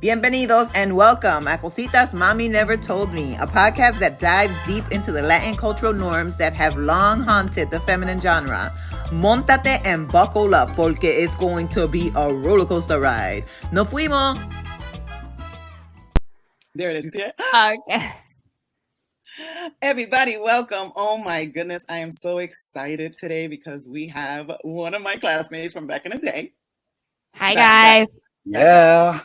Bienvenidos and welcome a Cositas Mommy Never Told Me, a podcast that dives deep into the Latin cultural norms that have long haunted the feminine genre. Montate and buckle up porque it's going to be a roller coaster ride. Nos fuimos! There it is. You see it? Okay. Everybody, welcome. Oh my goodness. I am so excited today because we have one of my classmates from back in the day. Hi, guys. Yeah.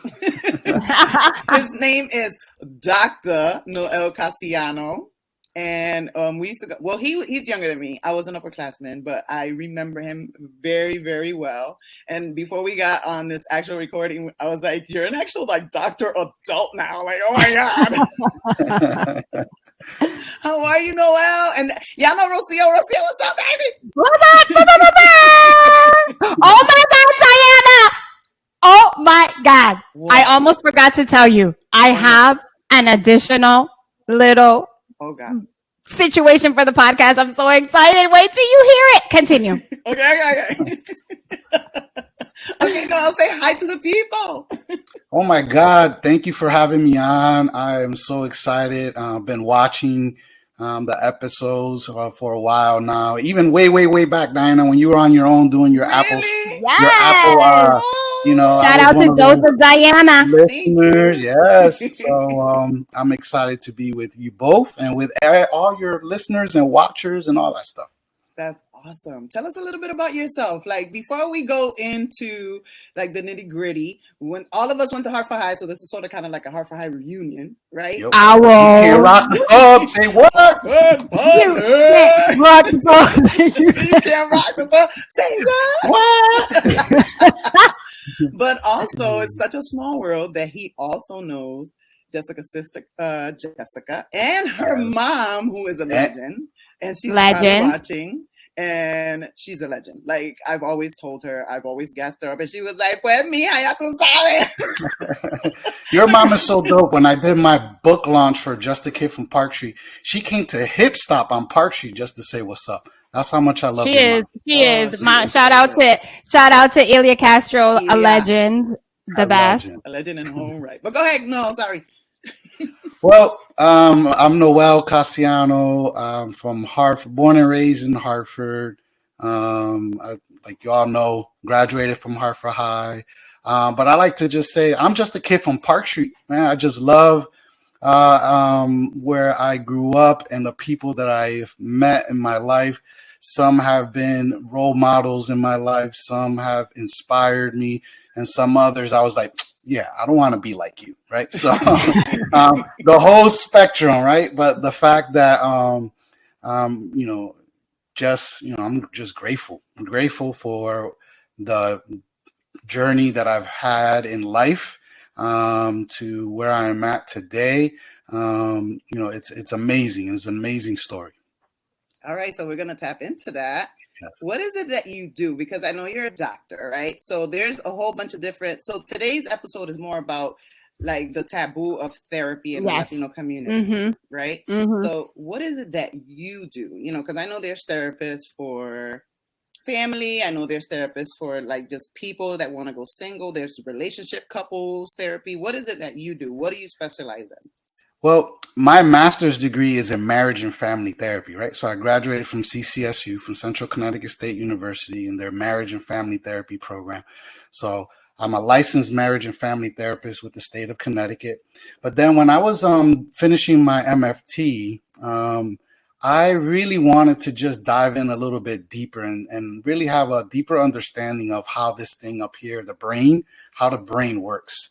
His name is Dr. Noel Casiano. And we used to go, well, he's younger than me. I was an upperclassman, but I remember him very, very well. And before we got on this actual recording, I was like, you're an actual like doctor adult now. Like, oh my God. How are you, Noel? And y'all know Rocio. Rocio, what's up, baby? What's up? Oh my God, Diana! Oh my God. What? I almost forgot to tell you. I have an additional little situation for the podcast. I'm so excited. Wait till you hear it. Continue. Okay. Okay, Noel, say hi to the people. Oh my God. Thank you for having me on. I am so excited. I've been watching the episodes for a while now. Even way back, Diana, when you were on your own doing your Apple. Yes. Shout out to those of Diana. Listeners, yes. So I'm excited to be with you both and with all your listeners and watchers and all that stuff. That's awesome. Tell us a little bit about yourself. Like before we go into like the nitty gritty, when all of us went to Hartford High, so this is sort of kind of like a Hartford High reunion, right? Yep. You can't rock the pub. Say what? You can't rock the pub. Say what? But also, it's such a small world that he also knows Jessica's sister, Jessica, and her mom, who is a legend. And she's watching, and she's a legend. Like, I've always told her, I've always gassed her up, and she was like, pues mija, ya tú sabes. Your mom is so dope. When I did my book launch for Just a Kid from Park Street, she came to Hip Stop on Park Street just to say what's up. That's how much I love her. She is. Shout out to Ilya Castro, a legend, the best. A legend in her own right. But go ahead. No, sorry. Well, I'm Noel Casiano. I'm from Hartford, born and raised in Hartford. Like you all know, graduated from Hartford High. But I like to just say I'm just a kid from Park Street, man. I just love where I grew up and the people that I've met in my life. Some have been role models in my life. Some have inspired me, and some others I was like, yeah, I don't want to be like you, right? So the whole spectrum, right? But the fact that, I'm just grateful. I'm grateful for the journey that I've had in life to where I am at today. It's amazing. It's an amazing story. All right, so we're going to tap into that. Yes. What is it that you do? Because I know you're a doctor, right? So there's a whole bunch of different. So today's episode is more about like the taboo of therapy in the Latino community, right? Mm-hmm. So what is it that you do? Because I know there's therapists for family. I know there's therapists for like just people that want to go single. There's relationship couples therapy. What is it that you do? What do you specialize in? Well, my master's degree is in marriage and family therapy, right? So I graduated from CCSU, from Central Connecticut State University, in their marriage and family therapy program. So I'm a licensed marriage and family therapist with the state of Connecticut. But then when I was finishing my MFT, I really wanted to just dive in a little bit deeper and really have a deeper understanding of how this thing up here, how the brain works.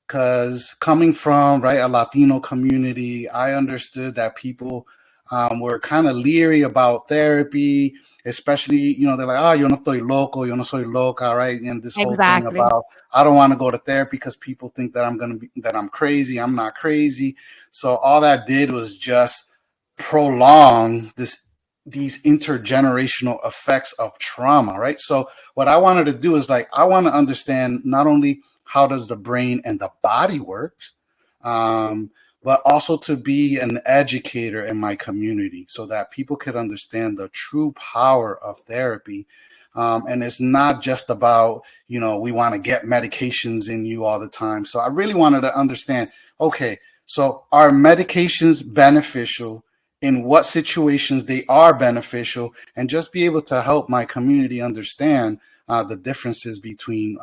Because coming from a Latino community, I understood that people were kind of leery about therapy, especially, they're like, yo no estoy loco, yo no soy loca, right? And this whole thing about, I don't want to go to therapy because people think that I'm crazy. I'm not crazy. So all that did was just prolong these intergenerational effects of trauma, right? So what I wanted to do is I want to understand not only how does the brain and the body works, but also to be an educator in my community so that people could understand the true power of therapy And it's not just about, we want to get medications in you all the time. So I really wanted to understand, okay, so are medications beneficial? In what situations they are beneficial? And just be able to help my community understand the differences between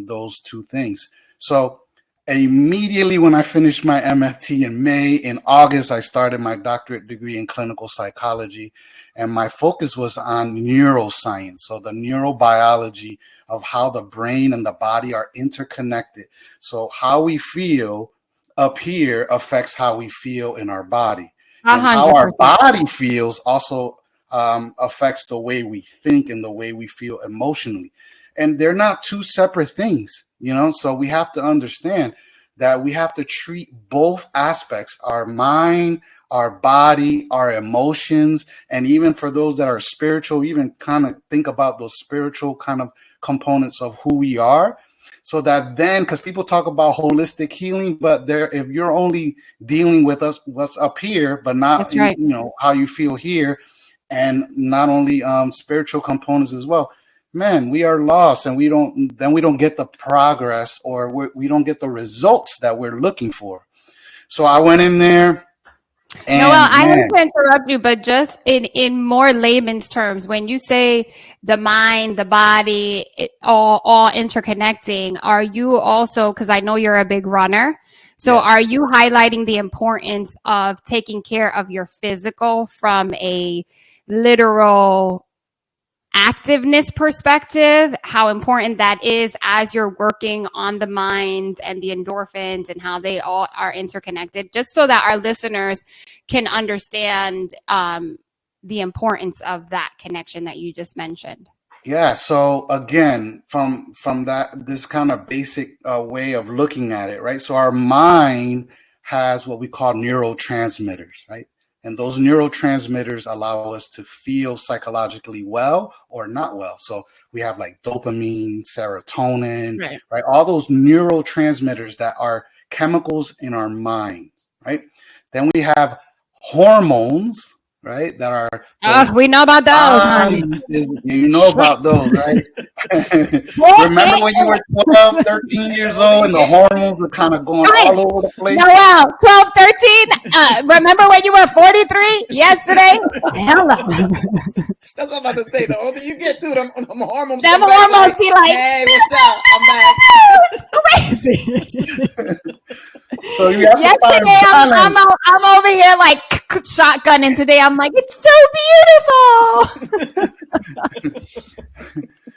those two things. So immediately when I finished my MFT in May, in August, I started my doctorate degree in clinical psychology. And my focus was on neuroscience. So the neurobiology of how the brain and the body are interconnected. So how we feel up here affects how we feel in our body. 100%. And how our body feels also affects the way we think and the way we feel emotionally. And they're not two separate things, so we have to understand that we have to treat both aspects, our mind, our body, our emotions, and even for those that are spiritual, even kind of think about those spiritual kind of components of who we are. So that then, because people talk about holistic healing, but if you're only dealing with what's up here, but not how you feel here, and not only spiritual components as well, man, we are lost, and we don't get the progress, or we don't get the results that we're looking for. So I went in there. Noel, I hate to interrupt you, but just in more layman's terms, when you say the mind, the body, all interconnecting, are you also, because I know you're a big runner, so are you highlighting the importance of taking care of your physical from a literal activeness perspective, how important that is as you're working on the mind and the endorphins and how they all are interconnected, just so that our listeners can understand the importance of that connection that you just mentioned? Yeah. So again, from this kind of basic way of looking at it, right? So our mind has what we call neurotransmitters, right? And those neurotransmitters allow us to feel psychologically well or not well. So we have like dopamine, serotonin, right? All those neurotransmitters that are chemicals in our minds, right? Then we have hormones, right? That are we know about those, honey. You know about those, right? Remember when you were 12, 13 years old and the hormones were kind of going all over the place? Noel, 12, 13? Remember when you were 43 yesterday? Hello. That's what I'm about to say. The older you get to, them hormones. Them hormones be like, hey, what's up? I'm back. It's crazy. So you have yesterday, I'm over here like shotgun, and today I'm like, it's so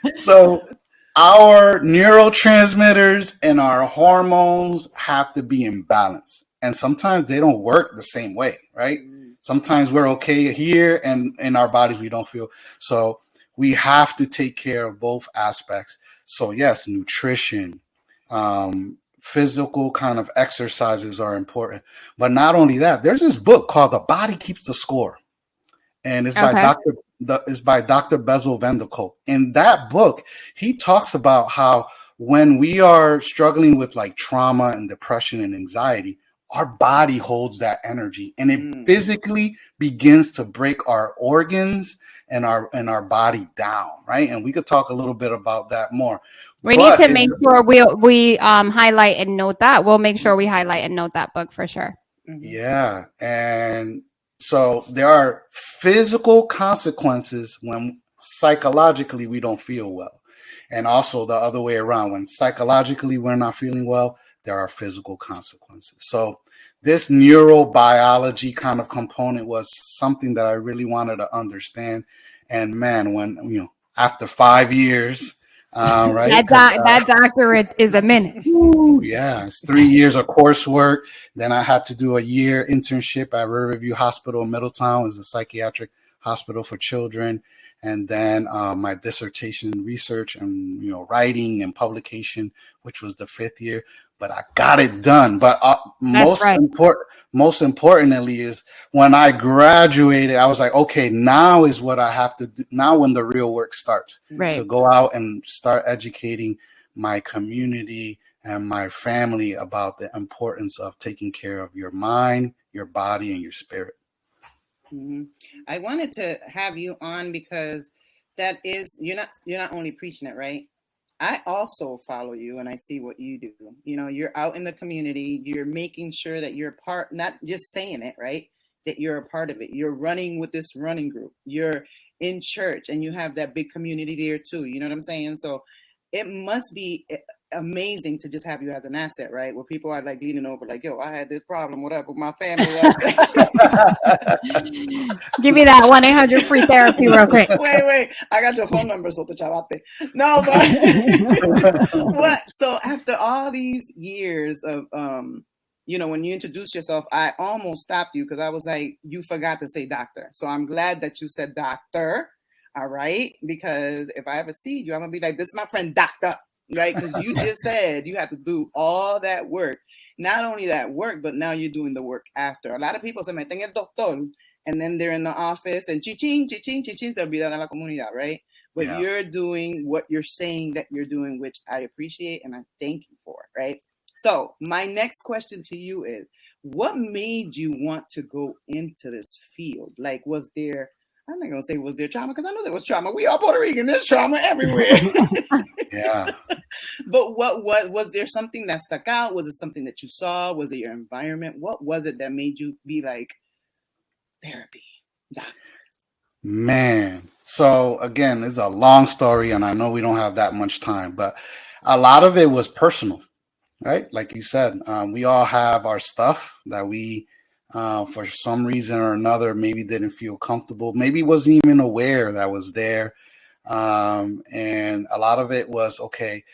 beautiful. So our neurotransmitters and our hormones have to be in balance, and sometimes they don't work the same way, right? Sometimes we're okay here, and in our bodies we don't feel. So we have to take care of both aspects. So yes, nutrition, physical kind of exercises are important. But not only that, there's this book called The Body Keeps the Score. And it's by Dr. Bessel van der Kolk. In that book, he talks about how when we are struggling with like trauma and depression and anxiety, our body holds that energy, and it physically begins to break our organs and our body down, right? And we could talk a little bit about that more. We need to make sure we highlight and note that. We'll make sure we highlight and note that book for sure. Yeah. And so there are physical consequences when psychologically we don't feel well. And also the other way around, when psychologically we're not feeling well, there are physical consequences. So this neurobiology kind of component was something that I really wanted to understand. And man, when, after 5 years, right? That doctorate is a minute. Yeah, it's 3 years of coursework. Then I had to do a year internship at Riverview Hospital in Middletown. It's a psychiatric hospital for children. And then my dissertation research and writing and publication, which was the 5th year. But I got it done. But most importantly is when I graduated, I was like, okay, now is what I have to do. Now when the real work starts, to go out and start educating my community and my family about the importance of taking care of your mind, your body, and your spirit. I wanted to have you on because that is, you're not only preaching it, right? I also follow you and I see what you do. You're out in the community, you're making sure that you're part, not just saying it, right? That you're a part of it. You're running with this running group. You're in church and you have that big community there too. You know what I'm saying? So it must be amazing to just have you as an asset, right? Where people are like leaning over, like, yo, I had this problem, whatever, with my family. Give me that 1-800 free therapy real quick. Wait, I got your phone number, so to chavate. No, but what? So after all these years of, when you introduced yourself, I almost stopped you because I was like, you forgot to say doctor. So I'm glad that you said doctor. All right, because if I ever see you, I'm gonna be like, this is my friend doctor, right? Because you just said you have to do all that work. Not only that work, but now you're doing the work after. A lot of people say, me tengo el doctor, and then they're in the office and chichín, se olvidan de la comunidad, right? But you're doing what you're saying that you're doing, which I appreciate and I thank you for, right? So my next question to you is, what made you want to go into this field? Like, I'm not going to say was there trauma, because I know there was trauma. We all Puerto Rican. There's trauma everywhere. Yeah. But what was there something that stuck out? Was it something that you saw? Was it your environment? What was it that made you be like, therapy? Man. So again, it's a long story and I know we don't have that much time, but a lot of it was personal, right? Like you said, we all have our stuff that we, for some reason or another, maybe didn't feel comfortable, maybe wasn't even aware that was there. And a lot of it was, okay,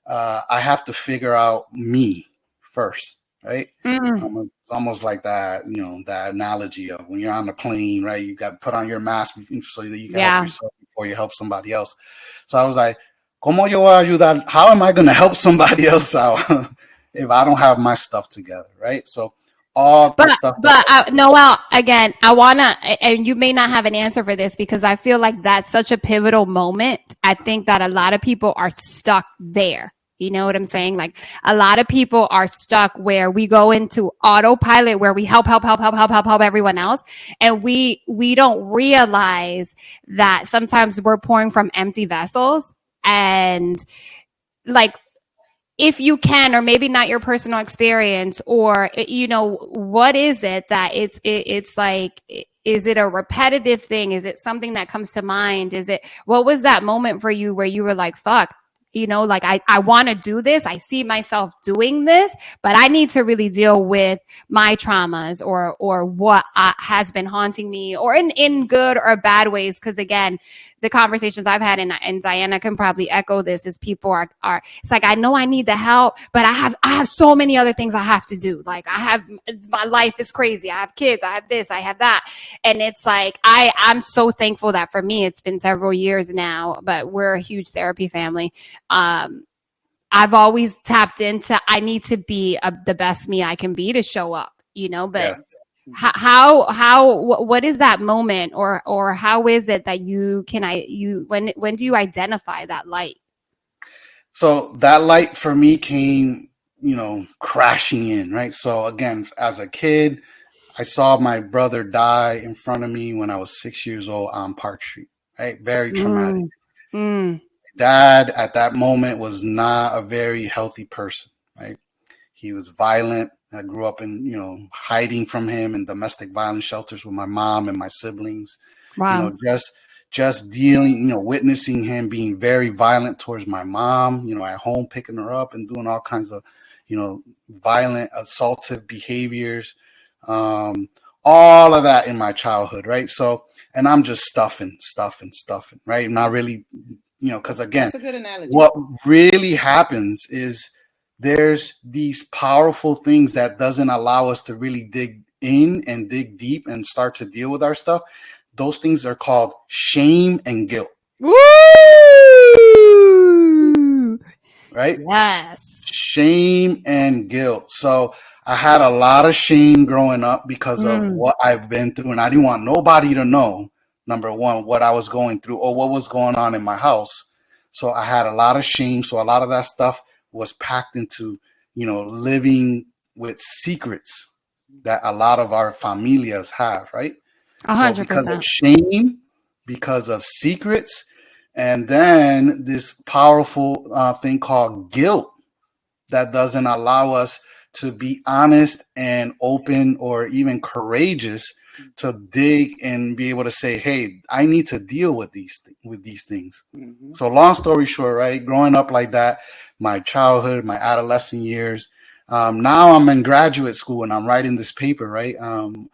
I have to figure out me first, right? It's almost like that, that analogy of when you're on the plane, right? You got to put on your mask so that you can help yourself before you help somebody else. So I was like, ¿Cómo yo voy a ayudar? How am I going to help somebody else out if I don't have my stuff together, right? So Noel, again, I wanna, and you may not have an answer for this because I feel like that's such a pivotal moment. I think that a lot of people are stuck there. You know what I'm saying? Like a lot of people are stuck where we go into autopilot, where we help everyone else, and we don't realize that sometimes we're pouring from empty vessels, and like, if you can, or maybe not your personal experience, or, what is it that it's like, is it a repetitive thing? Is it something that comes to mind? What was that moment for you where you were like, fuck, like I want to do this. I see myself doing this, but I need to really deal with my traumas or what has been haunting me, or in good or bad ways. Cause again, the conversations I've had, and Diana can probably echo this, is people are it's like, I know I need the help, but I have so many other things I have to do. Like my life is crazy. I have kids, I have this, I have that. And it's like, I'm so thankful that for me, it's been several years now, but we're a huge therapy family. I've always tapped into, I need to be the best me I can be to show up, but yes. What is that moment, or how is it that when do you identify that light? So that light for me came, crashing in, right? So again, as a kid, I saw my brother die in front of me when I was 6 years old on Park Street, right? Very traumatic. Dad at that moment was not a very healthy person, right? He was violent. I grew up in, hiding from him in domestic violence shelters with my mom and my siblings. Wow. Just dealing, witnessing him being very violent towards my mom, at home, picking her up and doing all kinds of, violent, assaultive behaviors. All of that in my childhood, right? So, and I'm just stuffing, right? Not really, because again, that's a good analogy. What really happens is there's these powerful things that doesn't allow us to really dig in and dig deep and start to deal with our stuff. Those things are called shame and guilt. Woo! Right? Yes. Shame and guilt. So I had a lot of shame growing up because of what I've been through, and I didn't want nobody to know, number one, what I was going through or what was going on in my house. So I had a lot of shame. So a lot of that stuff was packed into, living with secrets that a lot of our familias have, right? 100%. So because of shame, because of secrets, And then this powerful thing called guilt that doesn't allow us to be honest and open or even courageous to dig and be able to say, hey, I need to deal with these things. Mm-hmm. So long story short, right, growing up like that, my childhood, my adolescent years, now I'm in graduate school and I'm writing this paper, right, on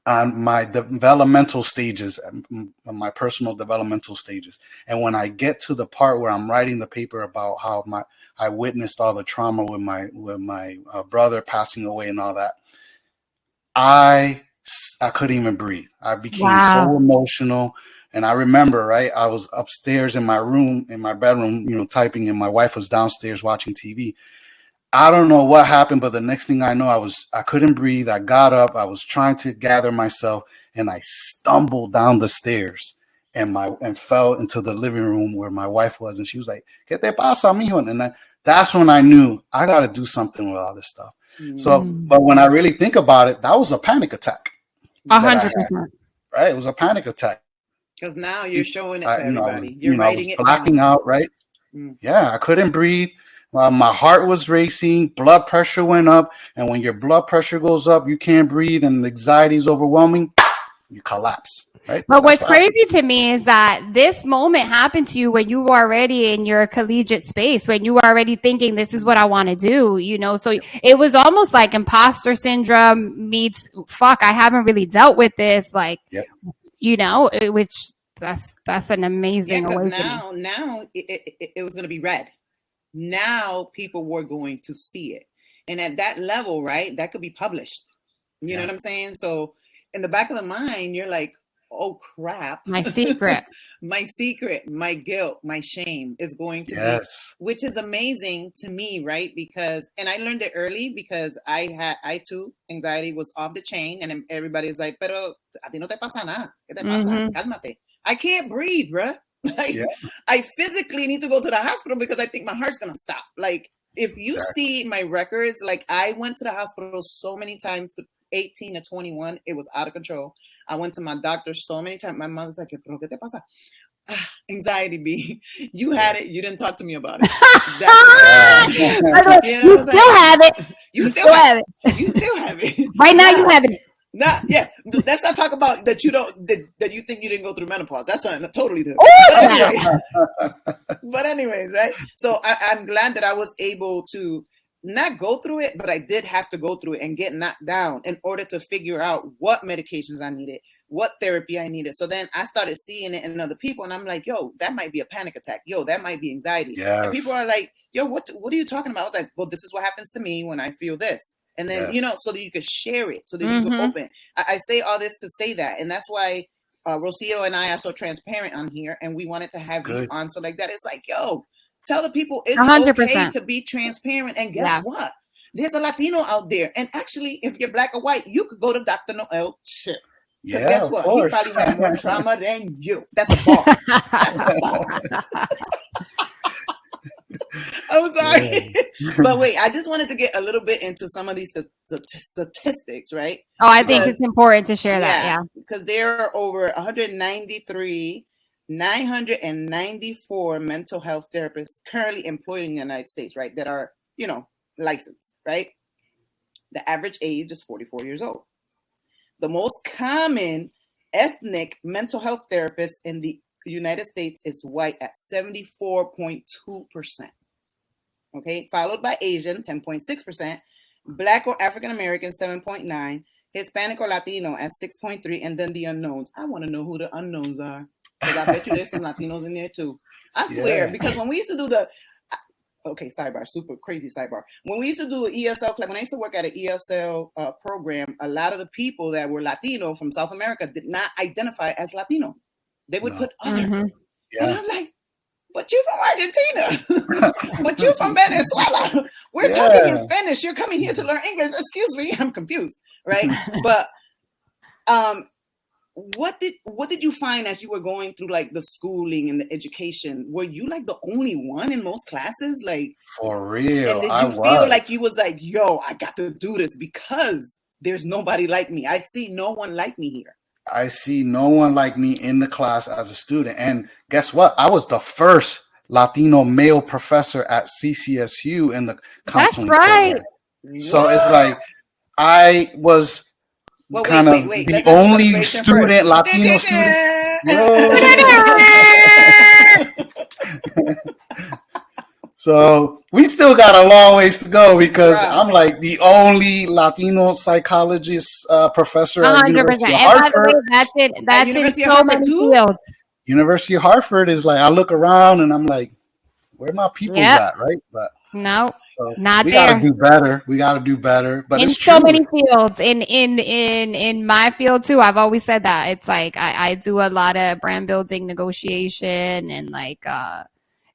my developmental stages, my personal developmental stages. And when I get to the part where I'm writing the paper about how I witnessed all the trauma with my brother passing away and all that, I couldn't even breathe. I became so emotional. And I remember, right, I was upstairs in my bedroom, typing, and my wife was downstairs watching TV. I don't know what happened, but the next thing I know, I couldn't breathe. I got up. I was trying to gather myself, and I stumbled down the stairs and fell into the living room where my wife was. And she was like, "¿Qué te pasa, mijo?" And that's when I knew I got to do something with all this stuff. So, but when I really think about it, that was a panic attack. 100%. Right? It was a panic attack. Because now you're showing it to everybody. You're writing it blacking out, right? Yeah, I couldn't breathe. My heart was racing. Blood pressure went up. And when your blood pressure goes up, you can't breathe and anxiety is overwhelming, you collapse. Right? But what's crazy to me is that this moment happened to you when you were already in your collegiate space, when you were already thinking, this is what I want to do, So it was almost like imposter syndrome meets, fuck, I haven't really dealt with this, which that's an amazing awakening. Now it was going to be read. Now people were going to see it. And at that level, right, that could be published. You know what I'm saying? So in the back of the mind, you're like, oh crap, my secret, my guilt, my shame is going to be, which is amazing to me, right? And I learned it early because I too, anxiety was off the chain, and everybody's like, pero a ti no te pasa nada, ¿qué te pasa? Cálmate. I can't breathe, bruh. I physically need to go to the hospital because I think my heart's gonna stop. Like, if you see my records, like I went to the hospital so many times, 18 to 21, it was out of control. I went to my doctor so many times. My mother's like, "Pero qué te pasa?" Anxiety, B. You had it. You didn't talk to me about it. You still have it. You still have it. You still have it. Right now, you have it. Let's not talk about that. That you think you didn't go through menopause. That's something totally different. But anyways, right? So I'm glad that I was able to not go through it, but I did have to go through it and get knocked down in order to figure out what medications I needed, what therapy I needed. So then I started seeing it in other people, and I'm like, yo, that might be a panic attack. Yo, that might be anxiety. Yes. And people are like, yo, what are you talking about? Like, well, this is what happens to me when I feel this. And then, so that you can share it, so that you can open. I say all this to say that. And that's why Rocio and I are so transparent on here, and we wanted to have you on. So like that, it's like, yo, tell the people it's 100%. Okay to be transparent. And guess what? There's a Latino out there. And actually, if you're black or white, you could go to Dr. Noel. Shit. Yeah, guess what? He probably had more trauma than you. That's a bar. That's a bar. I'm sorry. But wait, I just wanted to get a little bit into some of these statistics, right? Oh, I think it's important to share that. Yeah. Because there are over 994 mental health therapists currently employed in the United States, right? That are, licensed, right? The average age is 44 years old. The most common ethnic mental health therapist in the United States is white at 74.2%. Okay, followed by Asian, 10.6%, Black or African American, 7.9%, Hispanic or Latino at 6.3%, and then the unknowns. I want to know who the unknowns are, because I bet you there's some Latinos in there too. I swear, because when we used to do sidebar, super crazy sidebar. When we used to do an ESL, when I used to work at an ESL program, a lot of the people that were Latino from South America did not identify as Latino. They would put other. And I'm like, but you're from Argentina. But you're from Venezuela. We're talking in Spanish. You're coming here to learn English. Excuse me. I'm confused. Right. But what did you find as you were going through like the schooling and the education? Were you like the only one in most classes? Like, for real? And did you feel like you was like, yo, I got to do this because there's nobody like me. I see no one like me here. I see no one like me in the class as a student. And guess what? I was the first Latino male professor at CCSU in the That's counseling right. program. So it's like I was kind of wait. the Let's only student, Latino student. So we still got a long ways to go because I'm like the only Latino psychologist professor at 100%. University of And by the Hartford. way, that's in so many fields. University of Hartford is like, I look around and I'm like, where my people's at, right? But no, so not we there. gotta do better. We gotta do better. But in it's so true. many fields, in my field too. I've always said that it's like I do a lot of brand building, negotiation, and like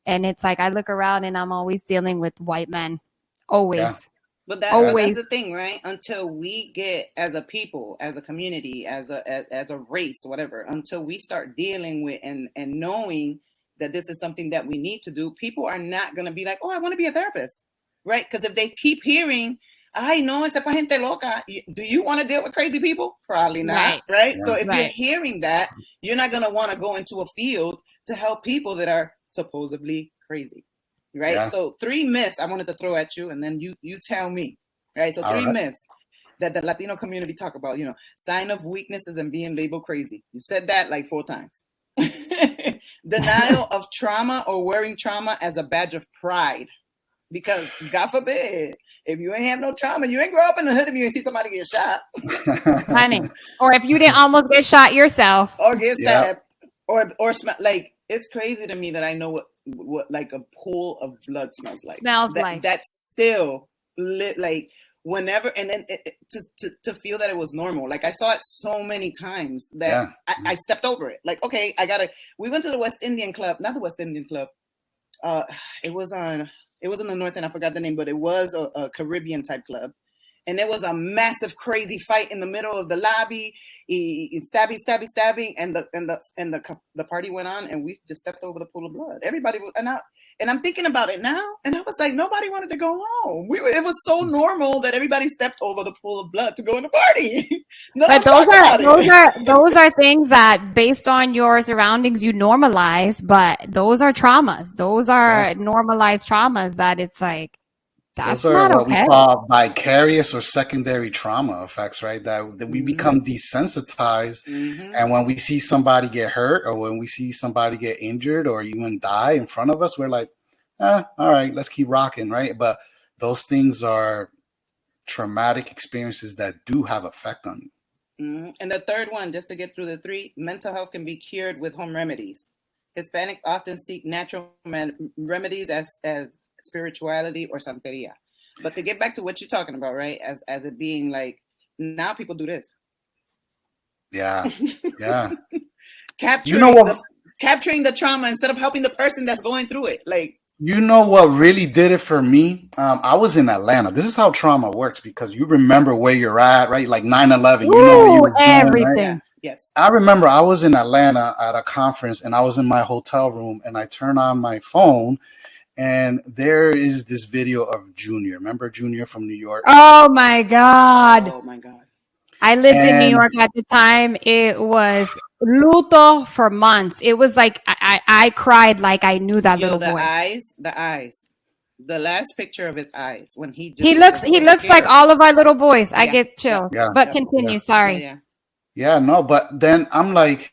and it's like I look around and I'm always dealing with white men, always. Yeah. But that's the thing, right? Until we get, as a people, as a community, as a race, whatever, until we start dealing with and knowing that this is something that we need to do, people are not going to be like, oh, I want to be a therapist, right? Because if they keep hearing, ay, no, esta pa gente loca, do you want to deal with crazy people? Probably not, right? Yeah. So if you're hearing that, you're not going to want to go into a field to help people that are supposedly crazy. Right. Yeah. So 3 myths I wanted to throw at you, and then you tell me. Right. So 3 myths that the Latino community talk about, sign of weaknesses and being labeled crazy. You said that like 4 times. Denial of trauma or wearing trauma as a badge of pride. Because God forbid, if you ain't have no trauma, you ain't grow up in the hood if you ain't see somebody get shot. Honey. Or if you didn't almost get shot yourself. Or get stabbed. Or smell like, it's crazy to me that I know what like a pool of blood smells like. That's still lit, like whenever, and then to feel that it was normal. Like I saw it so many times that I stepped over it. Like, okay, we went to the West Indian Club, not the West Indian Club. It was in the North, and I forgot the name, but it was a Caribbean type club. And there was a massive, crazy fight in the middle of the lobby, stabbing, and the party went on, and we just stepped over the pool of blood. Everybody was, and I'm thinking about it now, and I was like, nobody wanted to go home. It was so normal that everybody stepped over the pool of blood to go in the party. But those are things that, based on your surroundings, you normalize. But those are traumas. Those are normalized traumas that it's like. That's Those are what we call vicarious or secondary trauma effects, right? That we become desensitized. And when we see somebody get hurt or when we see somebody get injured or even die in front of us, we're like, all right, let's keep rocking, right? But those things are traumatic experiences that do have effect on you. And the third one, just to get through the 3, mental health can be cured with home remedies. Hispanics often seek natural remedies as spirituality or santeria. But to get back to what you're talking about, right, as it being like, now people do this. Yeah. Capturing the trauma instead of helping the person that's going through it. Like, you know what really did it for me? I was in Atlanta. This is how trauma works, because you remember where you're at, right? Like 9/11, you know what you were everything. Doing, right? Yes. I remember I was in Atlanta at a conference, and I was in my hotel room, and I turned on my phone, and there is this video of Junior. Remember Junior from New York? Oh my God. I lived in New York at the time. It was luto for months. It was like I cried like I knew that little boy. The eyes. The last picture of his eyes when he looks like all of our little boys. I get chills. But continue. Sorry. Yeah, no, but then I'm like,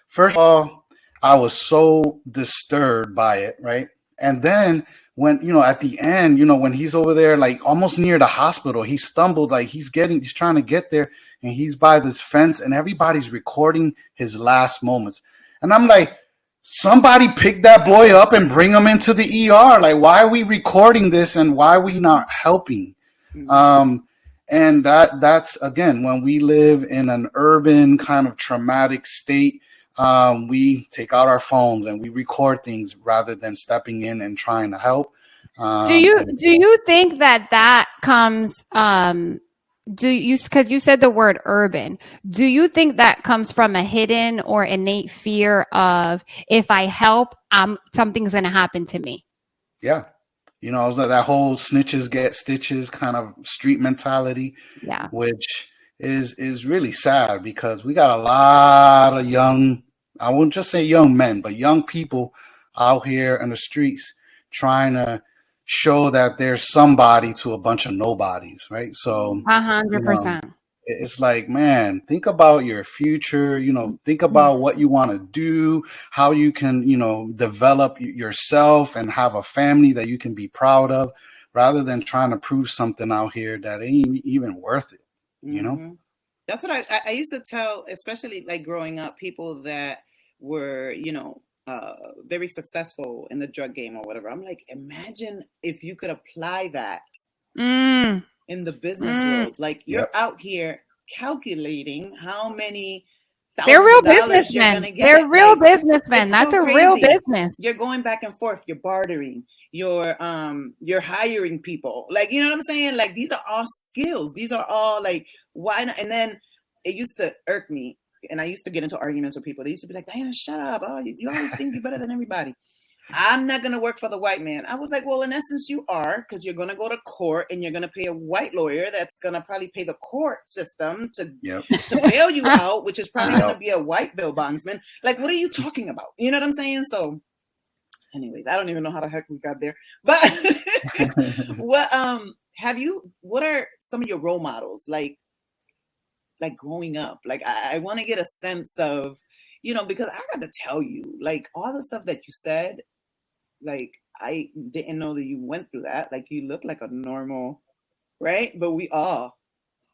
first of all, I was so disturbed by it, right? And then when, at the end, when he's over there, like almost near the hospital, he stumbled, like he's trying to get there, and he's by this fence, and everybody's recording his last moments. And I'm like, somebody pick that boy up and bring him into the ER. Like, why are we recording this, and why are we not helping? And that's, again, when we live in an urban kind of traumatic state, we take out our phones and we record things rather than stepping in and trying to help. Do you think that comes, because you said the word urban, do you think that comes from a hidden or innate fear of, if I help, something's going to happen to me? Yeah. It was like that whole snitches get stitches kind of street mentality, which is really sad, because we got a lot of young, I wouldn't just say young men, but young people out here in the streets trying to show that there's somebody to a bunch of nobodies, right? So 100%. It's like, man, think about your future, think about what you want to do, how you can, develop yourself and have a family that you can be proud of, rather than trying to prove something out here that ain't even worth it, That's what I used to tell, especially like growing up, people that were, very successful in the drug game or whatever. I'm like, imagine if you could apply that in the business world. Like, you're out here calculating how many they're real businessmen. They're real businessmen. That's so a real business. You're going back and forth. You're bartering. You're hiring people. Like, you know what I'm saying? Like, these are all skills. These are all like, why not? And then it used to irk me. And I used to get into arguments with people. They used to be like, Diana, shut up. Oh, you always think you're better than everybody. I'm not going to work for the white man. I was like, well, in essence, you are, because you're going to go to court and you're going to pay a white lawyer that's going to probably pay the court system to bail you out, which is probably going to be a white bail bondsman. Like, what are you talking about? You know what I'm saying? So anyways, I don't even know how the heck we got there. But what are some of your role models? Like growing up, like I want to get a sense of, because I got to tell you, like, all the stuff that you said, like, I didn't know that you went through that. Like, you look like a normal, right? But we all,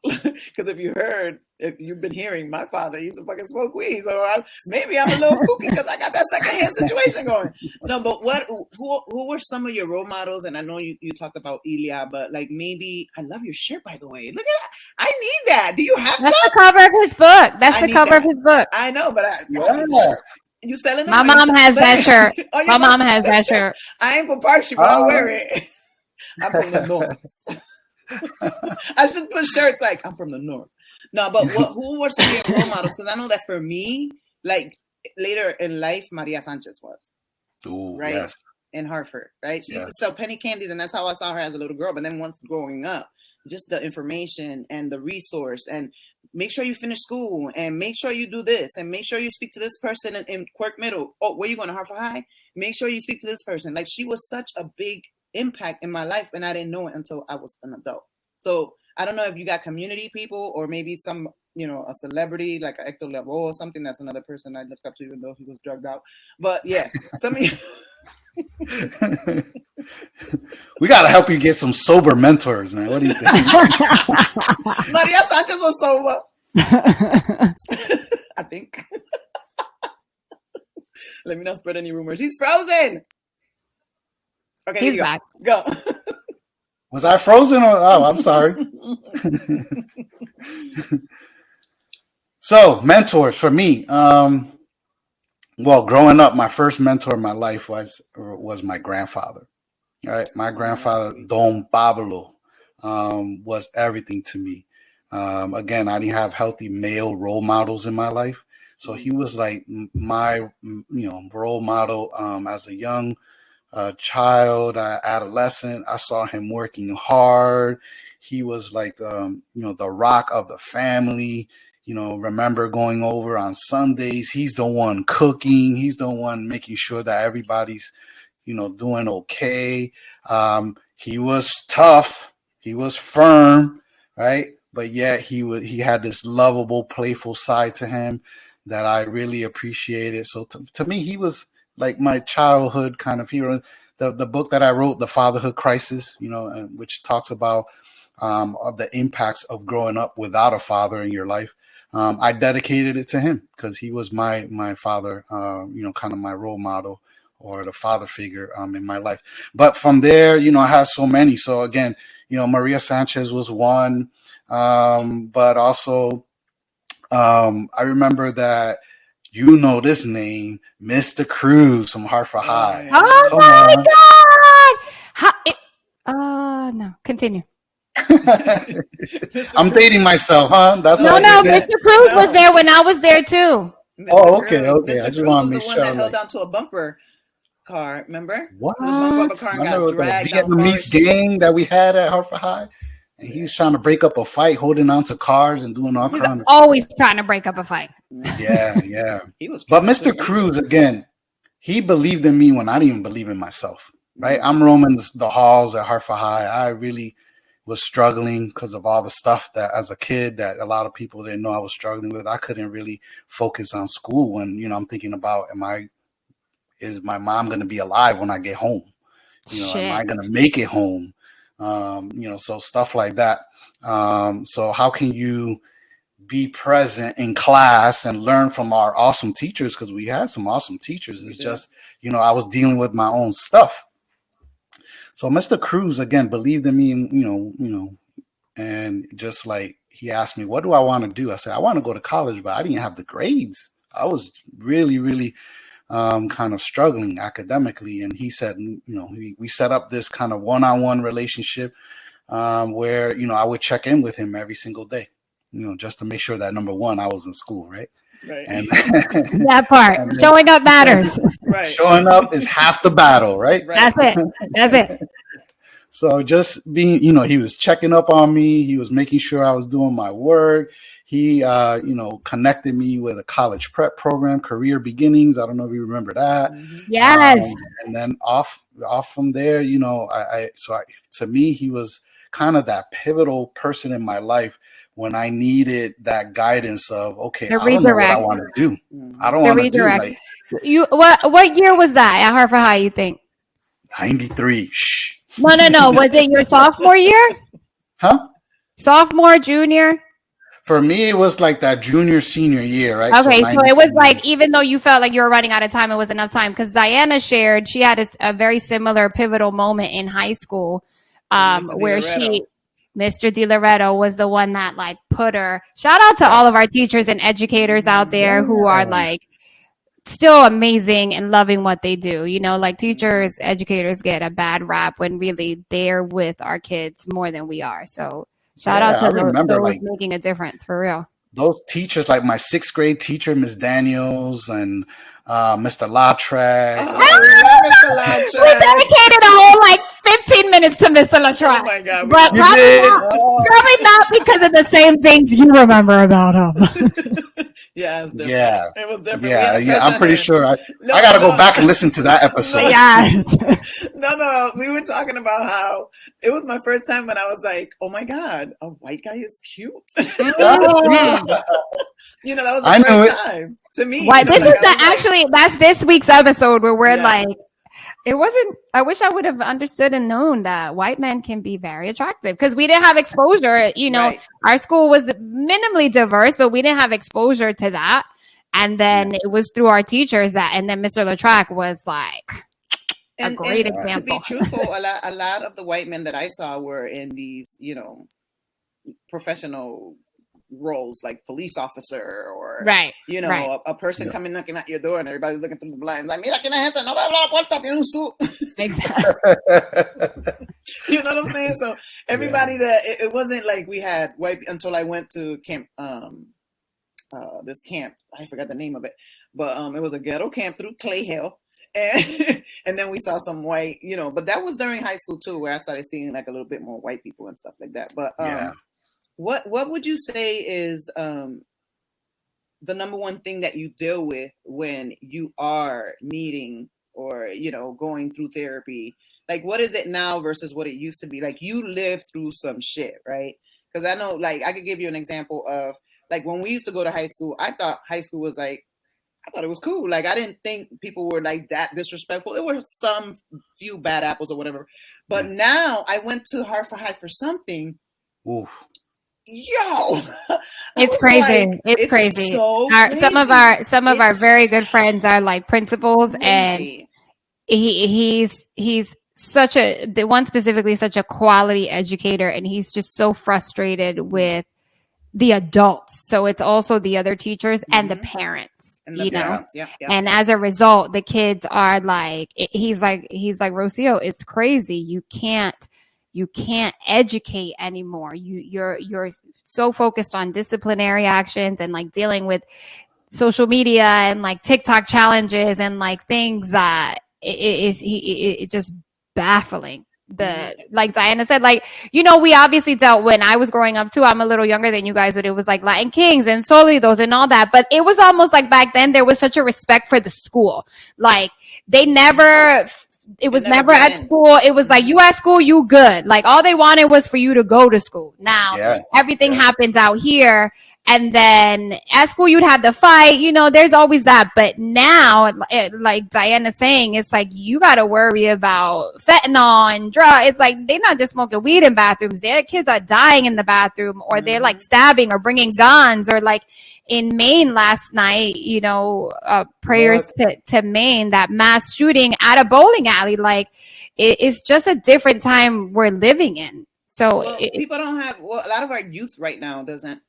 because if you've been hearing, my father used to fucking smoke weed, so maybe I'm a little kooky because I got that secondhand situation going. No, but who were some of your role models? And I know you talked about Ilya, but like, maybe, I love your shirt, by the way. Look at that. I need that. Do you have That's some? the cover of his book. That's the cover of his book. I know, but you selling it? My mom has that shirt. My mom has that shirt. I ain't for partial, but I'll wear it. I'm from the north. I should put shirts like, I'm from the north. No, but who were some of your role models? Because I know that for me, like, later in life, Maria Sanchez was. Ooh, right? Yes. In Hartford, right? She used to sell penny candies, and that's how I saw her as a little girl. But then once growing up, just the information and the resource, and make sure you finish school, and make sure you do this, and make sure you speak to this person in Quirk Middle. Oh, where you going to Hartford High? Make sure you speak to this person. Like, she was such a big impact in my life, and I didn't know it until I was an adult. So I don't know if you got community people, or maybe some, a celebrity like Hector Lavoe or something. That's another person I looked up to, even though he was drugged out. But yeah, some of you. We got to help you get some sober mentors, man. What do you think? Maria Sanchez was sober. I think. Let me not spread any rumors. He's frozen. Okay, he's back. Go. Was I frozen? I'm sorry. So, mentors for me. Well, growing up, my first mentor in my life was my grandfather. Right, my grandfather, Don Pablo, was everything to me. Again, I didn't have healthy male role models in my life, so he was like my, role model. As a young child, adolescent, I saw him working hard. He was like, the rock of the family. Remember going over on Sundays. He's the one cooking. He's the one making sure that everybody's, doing okay. He was tough. He was firm, right? But yet he had this lovable, playful side to him that I really appreciated. So to me, he was like my childhood kind of hero. The book that I wrote, The Fatherhood Crisis, which talks about of the impacts of growing up without a father in your life. I dedicated it to him because he was my father, kind of my role model or the father figure in my life. But from there, I had so many. So again, Maria Sanchez was one, but also I remember that this name, Mr. Cruz from Hartford High. Oh Come my on. God! No, continue. I'm dating myself, huh? That's no. Mr. Cruz was there when I was there too. Oh, okay. Mr. I just want to make sure. The one that held onto a bumper car, remember? What? The bumper of a car got dragged the Vietnamese gang that we had at Hartford High, And he was trying to break up a fight, holding on to cars and doing all kinds of always trying to break up a fight. Yeah. But Mr. Cruz, again, he believed in me when I didn't even believe in myself, right? I'm roaming the halls at Hartford High. I really was struggling because of all the stuff that as a kid that a lot of people didn't know I was struggling with. I couldn't really focus on school when, I'm thinking about, is my mom going to be alive when I get home? Am I going to make it home? So stuff like that. So how can you be present in class and learn from our awesome teachers? Because we had some awesome teachers. It's just, I was dealing with my own stuff. So Mr. Cruz, again, believed in me, and just like he asked me, what do I want to do? I said, I want to go to college, but I didn't have the grades. I was really, really kind of struggling academically. And he said, we set up this kind of one-on-one relationship where, I would check in with him every single day, just to make sure that, number one, I was in school, right? Right. And that part. Showing up matters. Right. Showing up is half the battle, right? That's it. So just being, he was checking up on me. He was making sure I was doing my work. He, connected me with a college prep program, Career Beginnings. I don't know if you remember that. Yes. And then off from there, to me, he was kind of that pivotal person in my life when I needed that guidance of, okay, I don't know what I want to do. I don't want to do like what year was that at Hartford High, you think? 93. Shh. No. Was it your sophomore year? Huh? Sophomore, junior? For me, it was like that junior, senior year, right? Okay, so it was like, even though you felt like you were running out of time, it was enough time. Because Diana shared, she had a very similar pivotal moment in high school where Mr. DiLoretto was the one that like put her. Shout out to all of our teachers and educators out there who are like still amazing and loving what they do. Like teachers, educators get a bad rap when really they're with our kids more than we are. So shout out to those making a difference for real. Those teachers, like my 6th grade teacher, Miss Daniels, and Mr. Lautrec. Mr. Lautrec. We dedicated a whole 15 minutes to Mr. Lautrec. Oh my God. But probably not because of the same things you remember about him. Yeah, it's different. Yeah. It was different. Yeah, I'm pretty sure. I got to go back and listen to that episode. No, we were talking about how it was my first time when I was like, oh my God, a white guy is cute. That was the first time to me. That's this week's episode where we're like, it wasn't, I wish I would have understood and known that white men can be very attractive because we didn't have exposure. Our school was minimally diverse, but we didn't have exposure to that. And then it was through our teachers and then Mr. Lautrec was like a great example. To be truthful, a lot of the white men that I saw were in these, professional roles like police officer or a person coming knocking at your door and everybody's looking through the blinds like mira quién es ese, no abre la puerta, tiene un suit. Exactly. You know what I'm saying? So everybody that it wasn't like we had white until I went to camp this camp, I forgot the name of it, but it was a ghetto camp through Clay Hill. And then we saw some white, but that was during high school too, where I started seeing like a little bit more white people and stuff like that. But what would you say is the number one thing that you deal with when you are meeting or going through therapy? Like, what is it now versus what it used to be? Like, you lived through some shit, right? Because I know, like, I could give you an example of like when we used to go to high school. I thought high school was like, I thought it was cool. Like, I didn't think people were like that disrespectful. There were some few bad apples or whatever. But now I went to Hartford High for something. Oof. Yo, it's crazy. Like, it's crazy. So crazy. Some of our very good friends are like principals, and he's such the one specifically such a quality educator, and he's just so frustrated with the adults. So it's also the other teachers and the parents, and and as a result, the kids are like, he's like, Rocio, it's crazy. You can't educate anymore. You're so focused on disciplinary actions and like dealing with social media and like TikTok challenges and like things that it just baffling like Diana said, like, you know, we obviously dealt when I was growing up too. I'm a little younger than you guys, but it was like Latin Kings and Solidos and all that. But it was almost like back then there was such a respect for the school. Like they never, it was never at school. It was like, you at school, you good. Like all they wanted was for you to go to school. Now everything happens out here. And then at school, you'd have the fight, you know, there's always that. But now, like Diana's saying, it's like you got to worry about fentanyl and drugs. It's like they're not just smoking weed in bathrooms. Their kids are dying in the bathroom, or they're like stabbing or bringing guns, or like in Maine last night, you know, prayers to Maine, that mass shooting at a bowling alley. Like it's just a different time we're living in. So people don't have, a lot of our youth right now doesn't,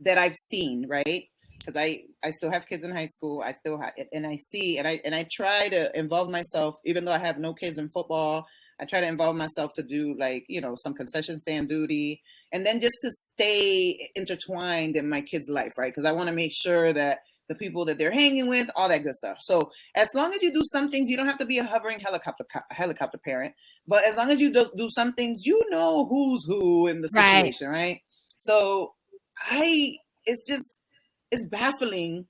that I've seen, right? Because I still have kids in high school. I still have, and I see, and I try to involve myself, even though I have no kids in football. I try to involve myself to do like, you know, some concession stand duty, and then just to stay intertwined in my kids' life, right? Because I want to make sure that the people that they're hanging with, all that good stuff. So as long as you do some things, you don't have to be a hovering helicopter parent, but as long as you do some things, you know who's who in the situation, right? So it's baffling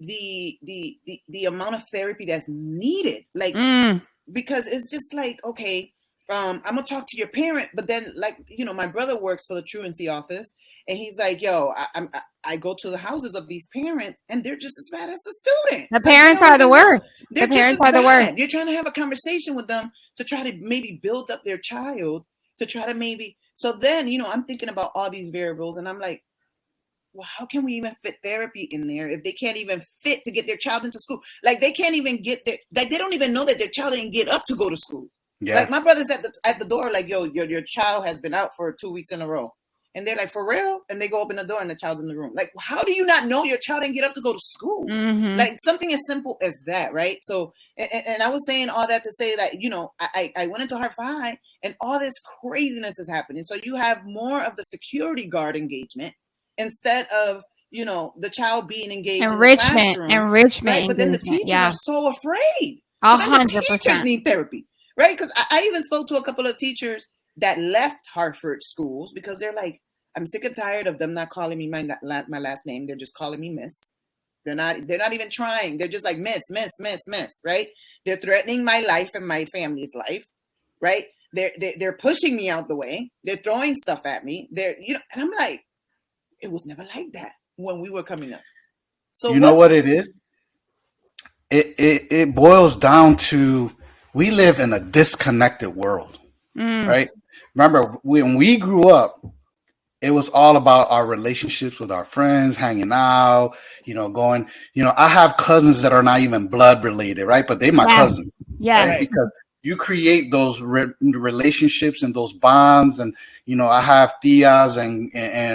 the amount of therapy that's needed, like because it's just like, okay, I'm gonna talk to your parent, but then, like, you know, my brother works for the truancy office, and he's like, yo, I go to the houses of these parents, and they're just as bad as the student. The parents are the worst. The parents are the worst. You're trying to have a conversation with them to try to maybe build up their child, to try to maybe, so then, you know, I'm thinking about all these variables, and I'm like, well, how can we even fit therapy in there if they can't even fit to get their child into school? Like they can't even get there. Like they don't even know that their child didn't get up to go to school. Yeah. Like my brother's at the door, like, yo, your child has been out for 2 weeks in a row. And they're like, for real? And they go open the door and the child's in the room. Like, how do you not know your child didn't get up to go to school? Mm-hmm. Like something as simple as that, right? So, and I was saying all that to say that, you know, I went into Heart High and all this craziness is happening. So you have more of the security guard engagement instead of, you know, the child being engaged enrichment, in the classroom, right? But then the teachers are so afraid. So then the teachers need therapy, right? Because I even spoke to a couple of teachers that left Hartford schools because they're like, I'm sick and tired of them not calling me my last name. They're just calling me Miss. They're not even trying. They're just like Miss, right? They're threatening my life and my family's life, right? They're pushing me out the way. They're throwing stuff at me. They're, you know, and I'm like, it was never like that when we were coming up. So you know what it is? It boils down to, we live in a disconnected world, right? Remember when we grew up, it was all about our relationships with our friends, hanging out, you know, going, you know, I have cousins that are not even blood related, right? But they my cousin. Yeah. Right? Because you create those relationships and those bonds. And, you know, I have tias and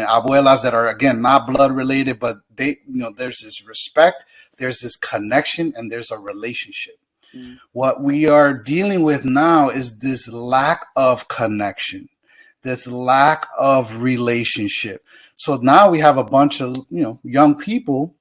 abuelas that are, again, not blood related, but they, you know, there's this respect, there's this connection, and there's a relationship. What we are dealing with now is this lack of connection, this lack of relationship. So now we have a bunch of, you know, young people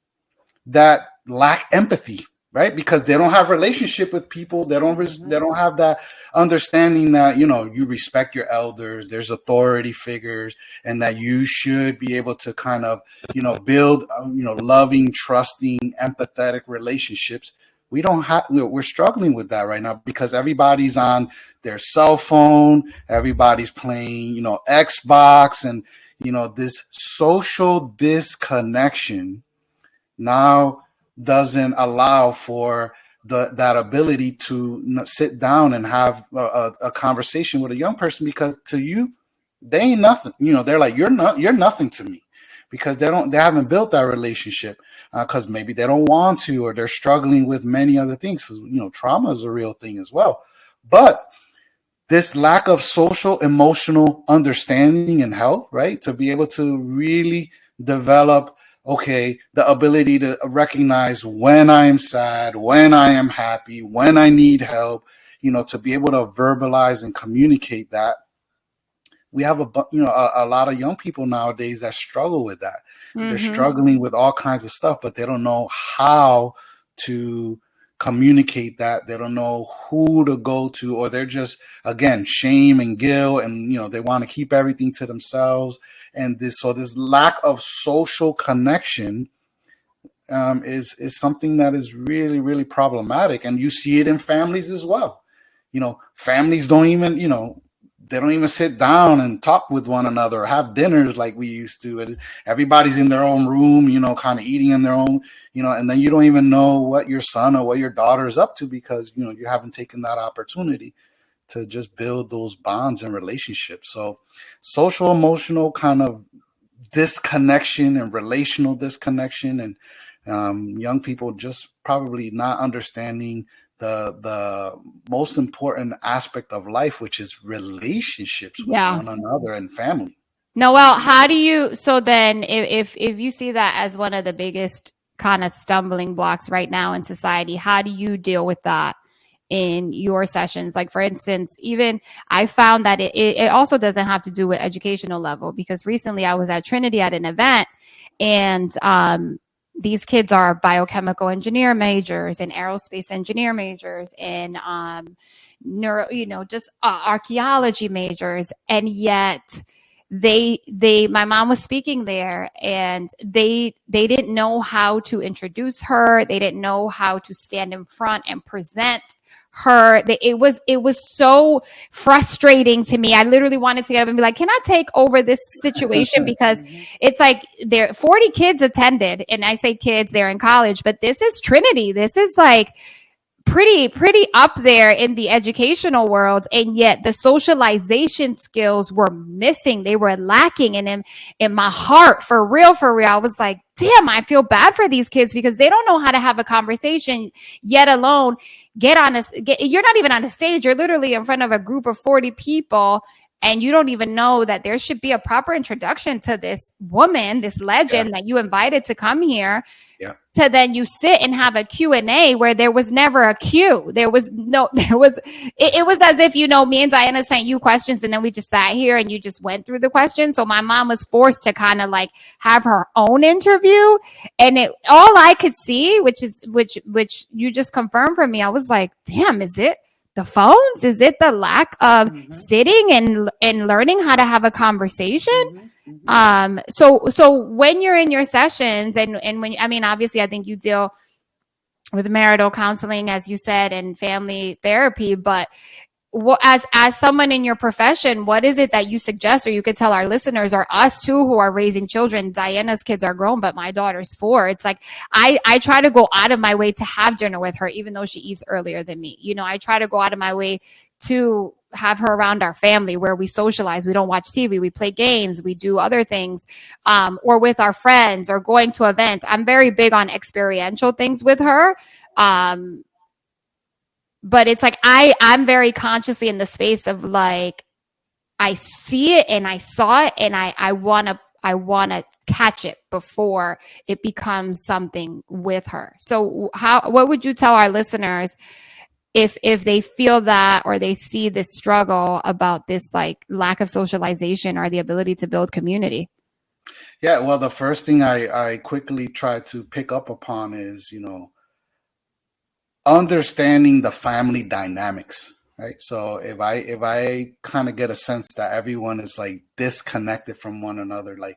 that lack empathy, right? Because they don't have relationship with people. They don't have that understanding that, you know, you respect your elders, there's authority figures, and that you should be able to kind of, you know, build, you know, loving, trusting, empathetic relationships. We don't have, we're struggling with that right now because everybody's on their cell phone. Everybody's playing, you know, Xbox, and, you know, this social disconnection now doesn't allow for that ability to sit down and have a conversation with a young person, because to you, they ain't nothing. You know, they're like, you're nothing to me, because they haven't built that relationship, because maybe they don't want to, or they're struggling with many other things. You know, trauma is a real thing as well. But this lack of social emotional understanding and health, right, to be able to really develop, okay, the ability to recognize when I am sad, when I am happy, when I need help, you know, to be able to verbalize and communicate that. We have a lot of young people nowadays that struggle with that. They're struggling with all kinds of stuff, but they don't know how to communicate that. They don't know who to go to, or they're just, again, shame and guilt, and they want to keep everything to themselves. And this lack of social connection is something that is really, really problematic. And you see it in families as well. Families don't even, they don't even sit down and talk with one another or have dinners like we used to. And everybody's in their own room, kind of eating in their own, and then you don't even know what your son or what your daughter is up to because, you haven't taken that opportunity to just build those bonds and relationships. So social emotional kind of disconnection and relational disconnection, and young people just probably not understanding the most important aspect of life, which is relationships with one another and family. Noel, how do you, so then if you see that as one of the biggest kind of stumbling blocks right now in society, how do you deal with that in your sessions? Like, for instance, even I found that it also doesn't have to do with educational level, because recently I was at Trinity at an event, and these kids are biochemical engineer majors and aerospace engineer majors and just archaeology majors. And yet my mom was speaking there, and they didn't know how to introduce her. They didn't know how to stand in front and present her. It was so frustrating to me. I literally wanted to get up and be like, can I take over this situation? Because it's like 40 kids attended, and I say kids, they're in college, but this is Trinity. This is like pretty up there in the educational world, and yet the socialization skills were missing. They were lacking. And in my heart, for real, I was like, damn, I feel bad for these kids because they don't know how to have a conversation, yet alone you're not even on a stage. You're literally in front of a group of 40 people, and you don't even know that there should be a proper introduction to this woman, this legend that you invited to come here. Yeah. So then you sit and have a Q&A where there was never a queue. It was as if, me and Diana sent you questions, and then we just sat here and you just went through the questions. So my mom was forced to kind of like have her own interview. And all I could see, which you just confirmed for me, I was like, damn, is it the phones? Is it the lack of sitting and learning how to have a conversation? So when you're in your sessions and when, obviously I think you deal with marital counseling, as you said, and family therapy, but as someone in your profession, what is it that you suggest, or you could tell our listeners, or us too, who are raising children? Diana's kids are grown, but my daughter's 4. It's like, I try to go out of my way to have dinner with her, even though she eats earlier than me. I try to go out of my way to have her around our family where we socialize. We don't watch TV. We play games. We do other things, or with our friends, or going to events. I'm very big on experiential things with her. But it's like, I'm very consciously in the space of like, I see it and I saw it, and I want to catch it before it becomes something with her. So what would you tell our listeners if they feel that, or they see this struggle about this like lack of socialization or the ability to build community? Yeah, well, the first thing I quickly try to pick up upon is, understanding the family dynamics, right? So if I kind of get a sense that everyone is like disconnected from one another, like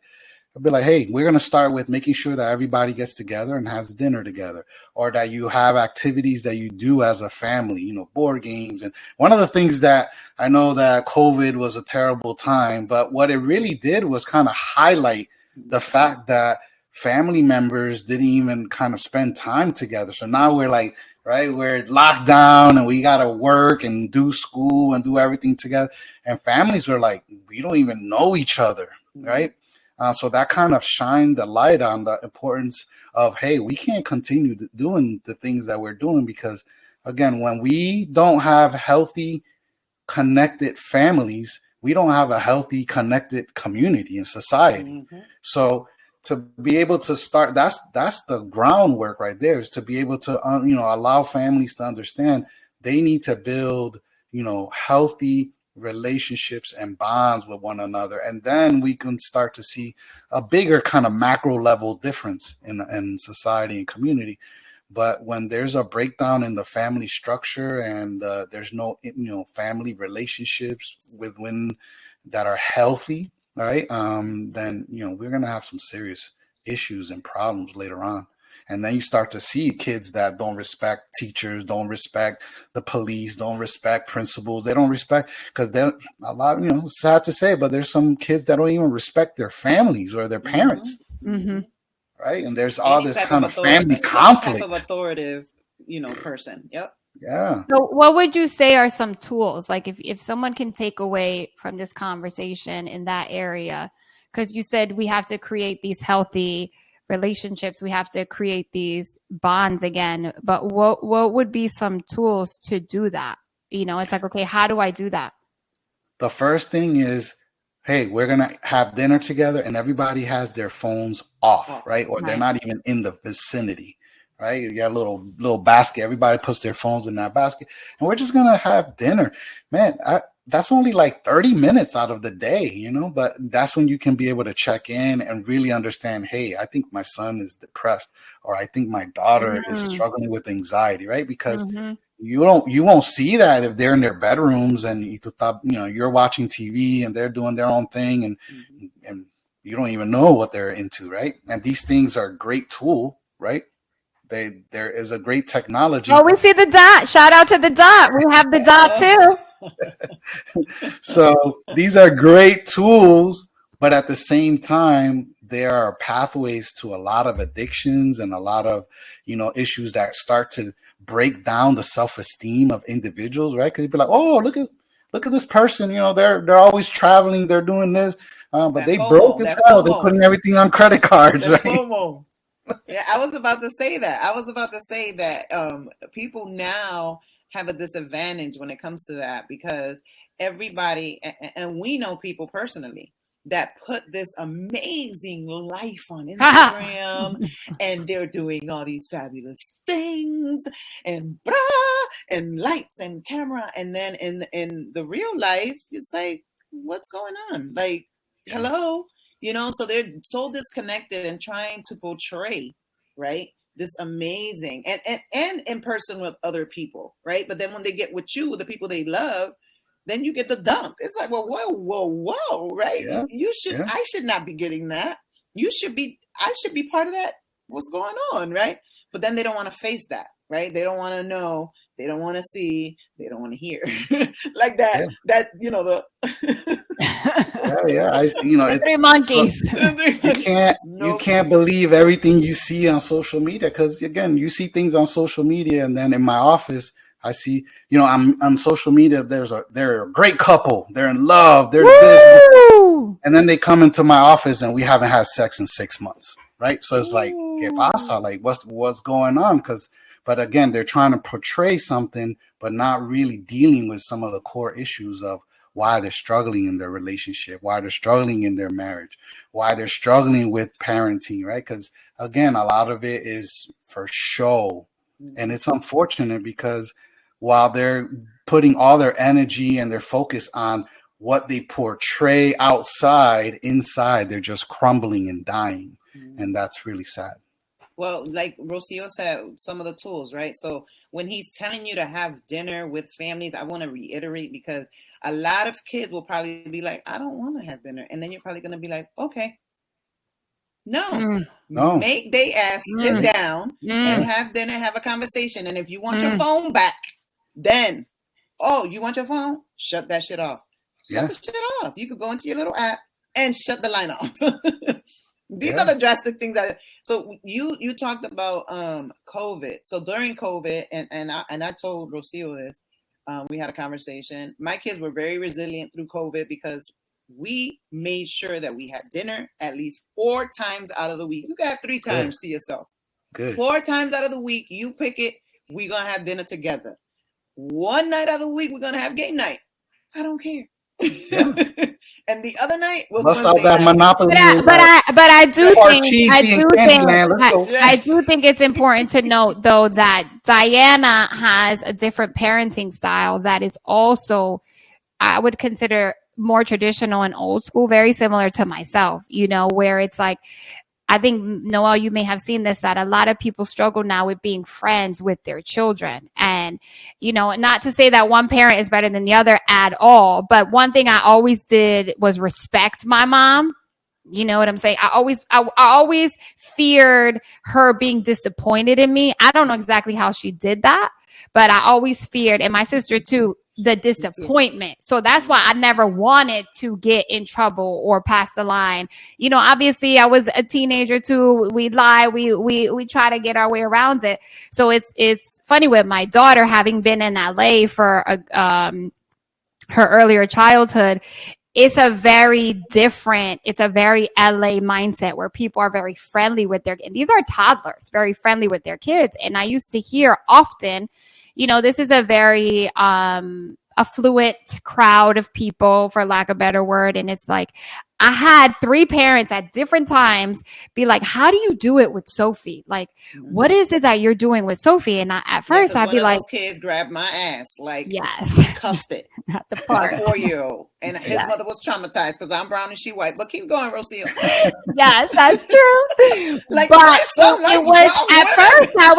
I'll be like, hey, we're going to start with making sure that everybody gets together and has dinner together, or that you have activities that you do as a family, board games. And one of the things that I know that COVID was a terrible time, but what it really did was kind of highlight the fact that family members didn't even kind of spend time together. So now we're like, right, we're locked down and we got to work and do school and do everything together. And families were like, we don't even know each other, right? So that kind of shined the light on the importance of, hey, we can't continue doing the things that we're doing, because, again, when we don't have healthy, connected families, we don't have a healthy, connected community and society. So to be able to start, that's the groundwork right there, is to be able to allow families to understand they need to build healthy relationships and bonds with one another, and then we can start to see a bigger kind of macro level difference in society and community. But when there's a breakdown in the family structure and there's no, family relationships within that are healthy, right? Then, we're going to have some serious issues and problems later on. And then you start to see kids that don't respect teachers, don't respect the police, don't respect principals. They don't respect, because they're a lot, sad to say, but there's some kids that don't even respect their families or their parents. Mm-hmm. Right. And there's all this kind of family conflict. conflict. Type of authoritative, person. Yep. Yeah. So what would you say are some tools? Like if someone can take away from this conversation in that area, because you said we have to create these healthy relationships, we have to create these bonds again. But what would be some tools to do that? It's like, okay, how do I do that? The first thing is, hey, we're going to have dinner together and everybody has their phones off, right? Or they're not even in the vicinity, right? You got a little basket. Everybody puts their phones in that basket and we're just going to have dinner. Man, that's only like 30 minutes out of the day, but that's when you can be able to check in and really understand, hey, I think my son is depressed, or I think my daughter is struggling with anxiety, right? Because you won't see that if they're in their bedrooms and you're watching TV and they're doing their own thing and you don't even know what they're into, right? And these things are a great tool, right? There is a great technology. Oh, we see the dot. Shout out to the dot. We have the dot too. So these are great tools, but at the same time, there are pathways to a lot of addictions and a lot of, issues that start to break down the self-esteem of individuals, right? Because you'd be like, oh, look at this person, they're always traveling, they're doing this, but they broke as hell. They're putting everything on credit cards, right? FOMO. Yeah, I was about to say that. People now have a disadvantage when it comes to that, because everybody, and we know people personally that put this amazing life on Instagram and they're doing all these fabulous things and lights and camera, and then in the real life it's like, what's going on? Like, hello. So they're so disconnected and trying to portray, right, this amazing and in person with other people, right? But then when they get with you, with the people they love, then you get the dump. It's like, well, whoa, right? Yeah. I should not be getting that. I should be part of that. What's going on, right? But then they don't want to face that, right? They don't want to know. They don't want to see. They don't want to hear. Like that. Yeah. That it's three monkeys. You can't believe everything you see on social media, because again, you see things on social media, and then in my office, I see, I'm on social media. They're a great couple. They're in love. They're this, and then they come into my office and we haven't had sex in 6 months, right? So it's like, ¿qué pasa? Like, what's going on? But again, they're trying to portray something, but not really dealing with some of the core issues of why they're struggling in their relationship, why they're struggling in their marriage, why they're struggling with parenting, right? Because again, a lot of it is for show. And it's unfortunate because while they're putting all their energy and their focus on what they portray outside, inside, they're just crumbling and dying. And that's really sad. Well, like Rocio said, some of the tools, right? So when he's telling you to have dinner with families, I want to reiterate, because a lot of kids will probably be like, I don't want to have dinner. And then you're probably going to be like, okay. No. Make they ass sit down and have dinner, have a conversation. And if you want your phone back, then, you want your phone? Shut that shit off. Shut the shit off. You could go into your little app and shut the line off. These are the drastic things. So you talked about COVID. So during COVID, and I told Rocio this, we had a conversation. My kids were very resilient through COVID because we made sure that we had dinner at least 4 times out of the week. You can have 3 times to yourself. Good. 4 times out of the week, you pick it. We're going to have dinner together. 1 night out of the week, we're going to have game night. I don't care. Yeah. And the other night was that Monopoly. But I do think it's important to note, though, that Diana has a different parenting style that is also, I would consider, more traditional and old school, very similar to myself, where it's like, I think, Noel, you may have seen this, that a lot of people struggle now with being friends with their children. And, not to say that one parent is better than the other at all, but one thing I always did was respect my mom. You know what I'm saying? I always feared her being disappointed in me. I don't know exactly how she did that, but I always feared, and my sister too, the disappointment. So that's why I never wanted to get in trouble or pass the line. Obviously I was a teenager too. We lie. We try to get our way around it. So it's funny with my daughter having been in LA for her earlier childhood. It's a very LA mindset where people are very friendly with and these are toddlers, very friendly with their kids. And I used to hear often, this is a very affluent crowd of people, for lack of a better word. And it's like, I had 3 parents at different times be like, how do you do it with Sophie? Like, what is it that you're doing with Sophie? And at first I'd be like, those kids grabbed my ass, like, yes, cuffed it. At the park. A 4-year-old. And his mother was traumatized because I'm brown and she white. But keep going, Rocio. Yes, that's true. Like, but it was at first I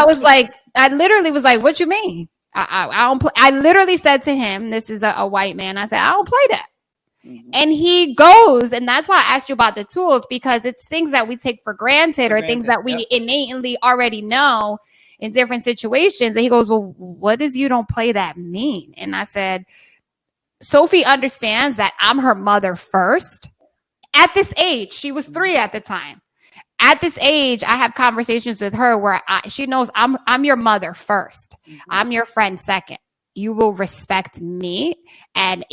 was like, I literally was like, what you mean? I don't play. I literally said to him, this is a white man. I said, I don't play that. Mm-hmm. And he goes, and that's why I asked you about the tools, because it's things that we take for granted, things that we innately already know in different situations. And he goes, well, what does you don't play that mean? And I said, Sophie understands that I'm her mother first. At this age, she was 3 at the time. At this age, I have conversations with her where she knows I'm your mother first. Mm-hmm. I'm your friend second. You will respect me. And,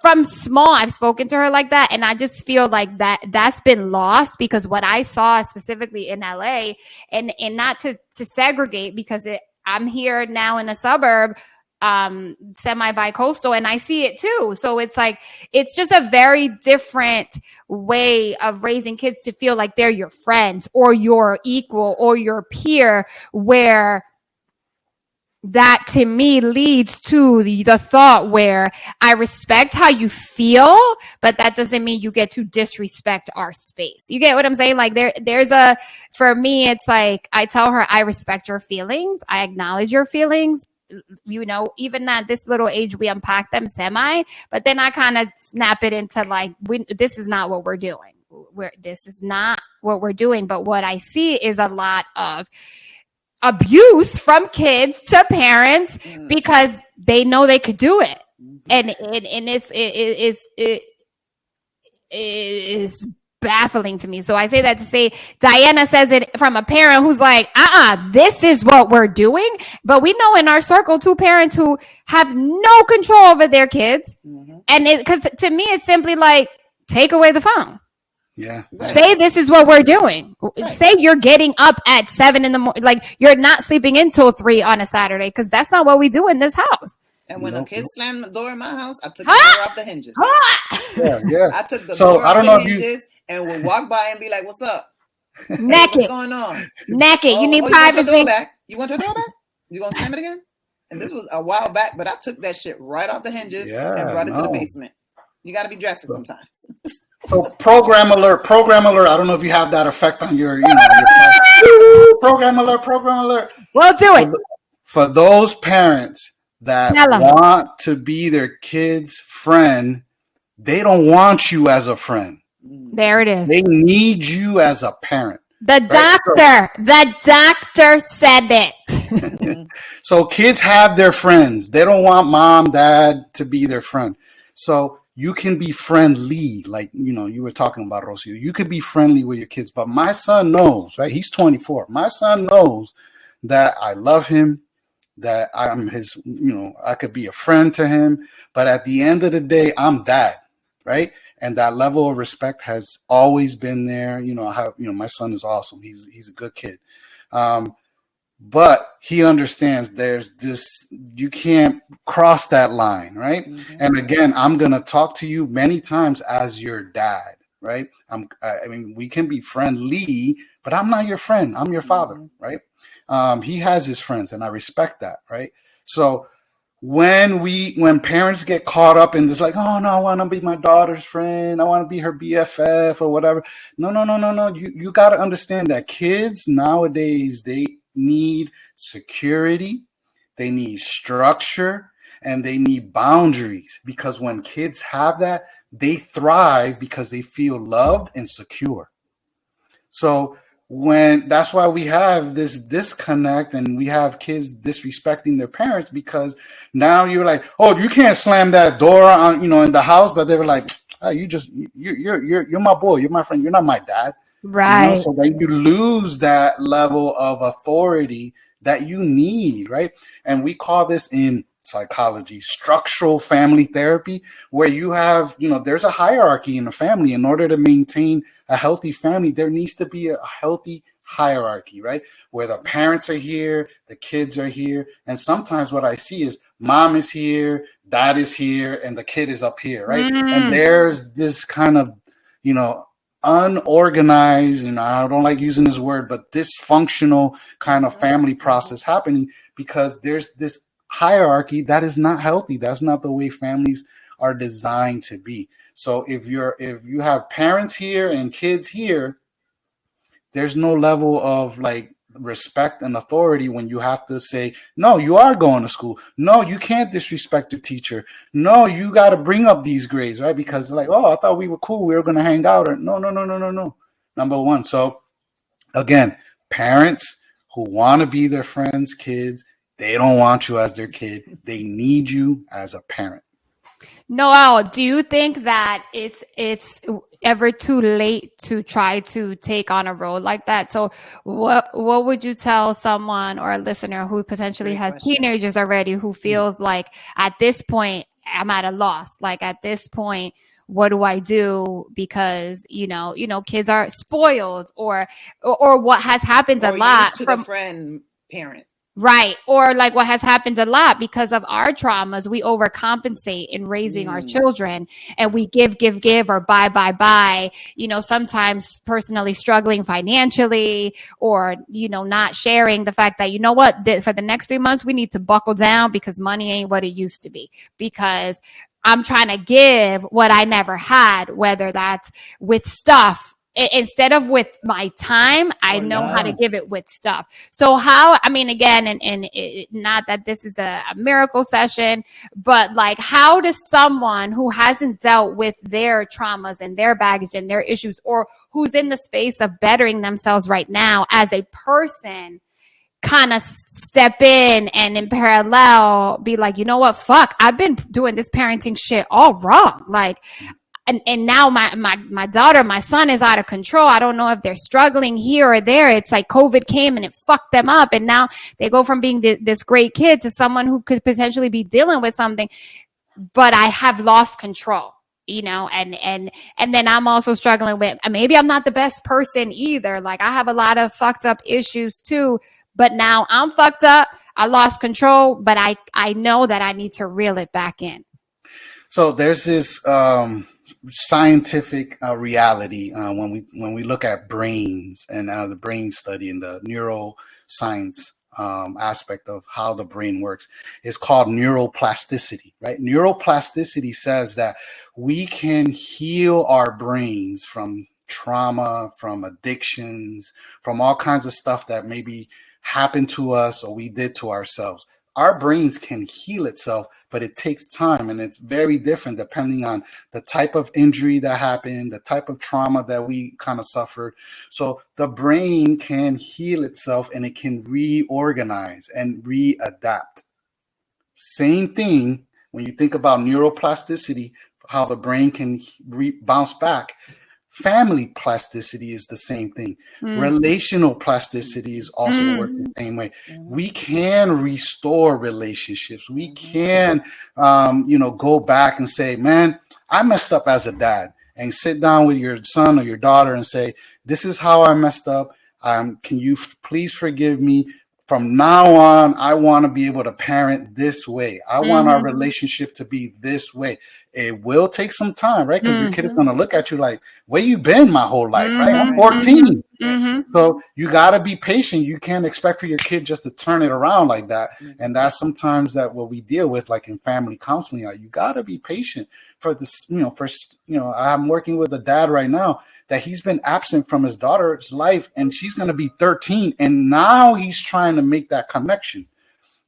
from small, I've spoken to her like that. And I just feel like that's been lost, because what I saw specifically in LA, and not to segregate, because I'm here now in a suburb, semi-bi-coastal, and I see it too. So it's like, it's just a very different way of raising kids to feel like they're your friends or your equal or your peer, where that to me leads to the thought where I respect how you feel, but that doesn't mean you get to disrespect our space. You get what I'm saying? Like for me, it's like, I tell her, I respect your feelings. I acknowledge your feelings. Even at this little age, we unpack them semi, but then I kind of snap it into like, this is not what we're doing. This is not what we're doing. But what I see is a lot of abuse from kids to parents because they know they could do it. And it's baffling to me. So I say that to say, Diana says it from a parent who's like, this is what we're doing. But we know in our circle 2 parents who have no control over their kids. Mm-hmm. And because to me, it's simply like, take away the phone. Yeah. Right. Say this is what we're doing. Right. Say you're getting up at 7 a.m. Like, you're not sleeping until 3 on a Saturday, because that's not what we do in this house. And when a kid slammed the door in my house, I took the door off the hinges. Yeah. I took the door off the hinges and would walk by and be like, "What's up? Naked. What's going on? Naked. You need privacy. You want your door back? You gonna slam it again?" And this was a while back, but I took that shit right off the hinges and brought it to the basement. You got to be dressed sometimes. So program alert. I don't know if you have that effect on your program alert. We'll do it. For those parents that want to be their kid's friend, they don't want you as a friend. There it is. They need you as a parent. The doctor said it. So kids have their friends. They don't want mom, dad to be their friend. So you can be friendly, like, you were talking about, Rocio. You could be friendly with your kids. But my son knows, right? He's 24. My son knows that I love him, that I'm his, I could be a friend to him. But at the end of the day, I'm dad, right? And that level of respect has always been there. My son is awesome. He's a good kid. But he understands there's this, you can't cross that line, right? Mm-hmm. And again, I'm going to talk to you many times as your dad, right? We can be friendly, but I'm not your friend. I'm your father, right? He has his friends, and I respect that, right? So when parents get caught up in this, like, oh no, I want to be my daughter's friend, I want to be her BFF or whatever. No. You got to understand that kids nowadays, they need security, they need structure, and they need boundaries, because when kids have that, they thrive because they feel loved and secure. So that's why we have this disconnect, and we have kids disrespecting their parents, because now you're like, oh, you can't slam that door on, in the house, but they were like, oh, you're my boy, you're my friend, you're not my dad. Right. So then you lose that level of authority that you need, right? And we call this in psychology structural family therapy, where you have, there's a hierarchy in the family. In order to maintain a healthy family, there needs to be a healthy hierarchy, right? Where the parents are here, the kids are here. And sometimes what I see is mom is here, dad is here, and the kid is up here, right? And there's this kind of, unorganized, and I don't like using this word, but dysfunctional kind of family process happening, because there's this hierarchy that is not healthy. That's not the way families are designed to be. So if you have parents here and kids here, there's no level of like respect and authority when you have to say, no, you are going to school. No, you can't disrespect your teacher. No, you got to bring up these grades, right? Because like, oh, I thought we were cool, we were going to hang out. Or no. Number one. So again, parents who want to be their friends' kids, they don't want you as their kid. They need you as a parent. Noel, do you think that it's ever too late to try to take on a role like that? So what would you tell someone or a listener who potentially has teenagers already, who feels like at this point I'm at a loss? Like at this point, what do I do? Because kids are spoiled, or what has happened a lot from the friend parent. Right. Or like what has happened a lot because of our traumas, we overcompensate in raising our children, and we give or buy, sometimes personally struggling financially, or, not sharing the fact that, for the next 3 months, we need to buckle down because money ain't what it used to be, because I'm trying to give what I never had, whether that's with stuff. Instead of with my time, I know how to give it with stuff. So again, and not that this is a miracle session, but like, how does someone who hasn't dealt with their traumas and their baggage and their issues, or who's in the space of bettering themselves right now as a person, kind of step in and in parallel be like, you know what, fuck, I've been doing this parenting shit all wrong. Like, and now my daughter, my son is out of control. I don't know if they're struggling here or there. It's like COVID came and it fucked them up. And now they go from being this great kid to someone who could potentially be dealing with something, but I have lost control, and then I'm also struggling with, maybe I'm not the best person either. Like I have a lot of fucked up issues too, but now I'm fucked up. I lost control, but I know that I need to reel it back in. So there's this, scientific reality when we look at brains and the brain study and the neuroscience aspect of how the brain works. Is called neuroplasticity, right? Neuroplasticity says that we can heal our brains from trauma, from addictions, from all kinds of stuff that maybe happened to us or we did to ourselves. Our brains can heal itself, but it takes time, and it's very different depending on the type of injury that happened, the type of trauma that we kind of suffered. So the brain can heal itself, and it can reorganize and readapt. Same thing when you think about neuroplasticity, how the brain can bounce back. Family plasticity is the same thing. Relational plasticity is also work the same way. We can restore relationships. We can, go back and say, man, I messed up as a dad, and sit down with your son or your daughter and say, this is how I messed up. Can you please forgive me? From now on, I want to be able to parent this way. I want our relationship to be this way. it will take some time, right? Because your kid is going to look at you like, where you been my whole life, right? I'm 14. So you got to be patient. You can't expect for your kid just to turn it around like that. And that's sometimes that what we deal with, like in family counseling. Like, you got to be patient for this, I'm working with a dad right now that he's been absent from his daughter's life, and she's going to be 13. And now he's trying to make that connection.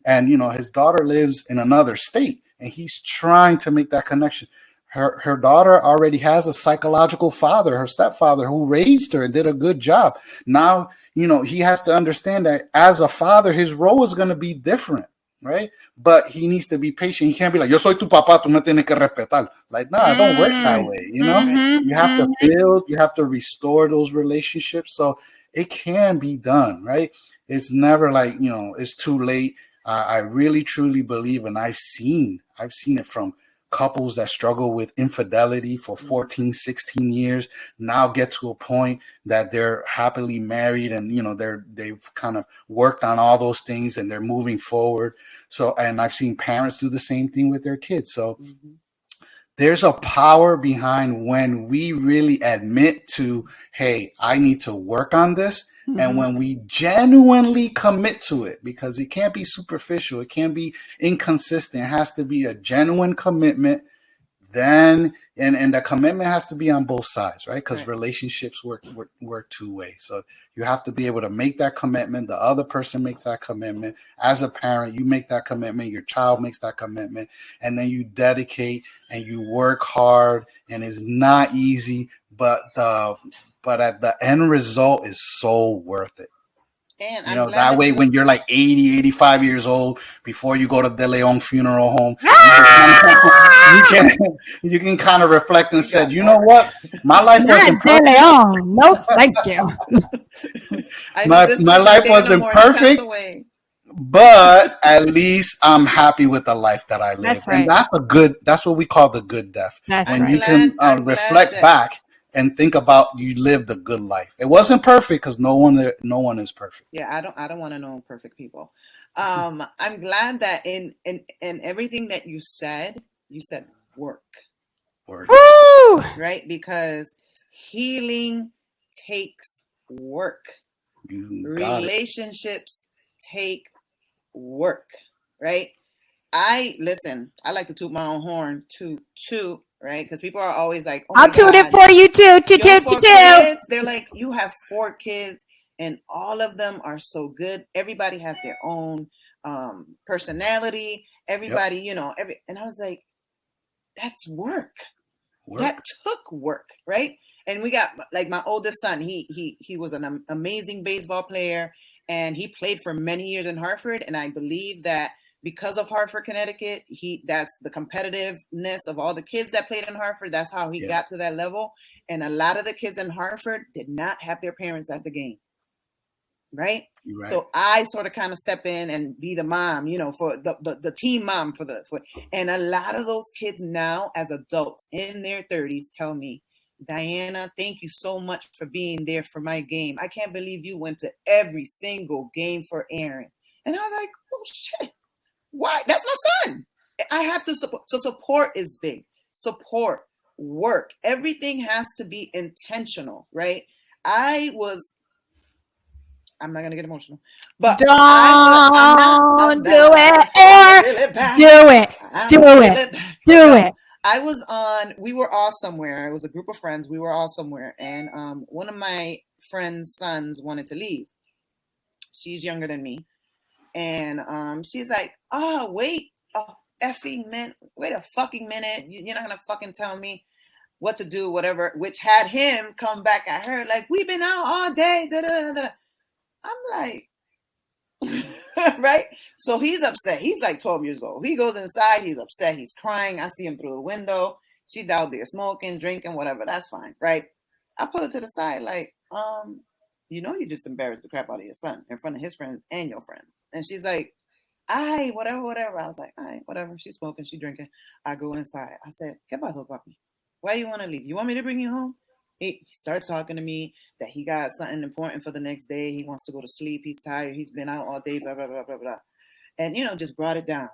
And, his daughter lives in another state, and he's trying to make that connection. Her daughter already has a psychological father, her stepfather, who raised her and did a good job. Now, he has to understand that as a father, his role is going to be different, right? But he needs to be patient. He can't be like, yo soy tu papá, tú me tienes que respetar. Like, no, it don't work that way, You have to build, you have to restore those relationships. So it can be done, right? It's never like, it's too late. I really, truly believe, and I've seen it from couples that struggle with infidelity for 14, 16 years, now get to a point that they're happily married, and they've kind of worked on all those things and they're moving forward. So, and I've seen parents do the same thing with their kids. So there's a power behind when we really admit to, hey, I need to work on this. And when we genuinely commit to it, because it can't be superficial, it can't be inconsistent, it has to be a genuine commitment, then, and the commitment has to be on both sides, right? Because relationships work two ways. So you have to be able to make that commitment. The other person makes that commitment. As a parent, you make that commitment. Your child makes that commitment. And then you dedicate and you work hard, and it's not easy, but at the end result is so worth it. And that way, when you're like 80, 85 years old, before you go to De Leon funeral home, you can kind of reflect and say, you know what? My life wasn't perfect. De Leon. No, thank you. my life wasn't perfect, but at least I'm happy with the life that I live. That's right. And that's what we call the good death. That's when right. you can reflect back and think about you lived a good life. It wasn't perfect, because no one is perfect. Yeah, I don't want to know perfect people. I'm glad that in everything that you said work. Woo! Right? Because healing takes work. Relationships take work, right? I like to toot my own horn too, right? Because people are always like, oh, I'll toot it for you too. Kids. They're like, you have 4 kids and all of them are so good. Everybody has their own personality. Everybody, and I was like, that's work. That took work, right? And we got, like, my oldest son, he was an amazing baseball player, and he played for many years in Hartford. And I believe that because of Hartford, Connecticut, that's the competitiveness of all the kids that played in Hartford. That's how he got to that level. And a lot of the kids in Hartford did not have their parents at the game. Right? So I sort of kind of step in and be the mom, for the team mom and a lot of those kids now as adults in their 30s tell me, Diana, thank you so much for being there for my game. I can't believe you went to every single game for Aaron. And I was like, oh shit. Why? That's my son. I have to support. So support is big. Support, work. Everything has to be intentional, right? I'm not going to get emotional, but do it. We were all somewhere. It was a group of friends. We were all somewhere. And one of my friend's sons wanted to leave. She's younger than me. And she's like, oh, wait a fucking minute. You're not going to fucking tell me what to do, whatever, which had him come back at her like, we've been out all day. Da, da, da, da. I'm like, right? So he's upset. He's like 12 years old. He goes inside. He's upset. He's crying. I see him through the window. She's out there smoking, drinking, whatever. That's fine, right? I put it to the side like, you just embarrassed the crap out of your son in front of his friends and your friends. And she's like, whatever. I was like, whatever. She's smoking, she's drinking. I go inside. I said, ¿Qué pasó, papi? Why you want to leave? You want me to bring you home? He starts talking to me that he got something important for the next day. He wants to go to sleep. He's tired. He's been out all day, blah, blah, blah, blah, blah. And, just brought it down.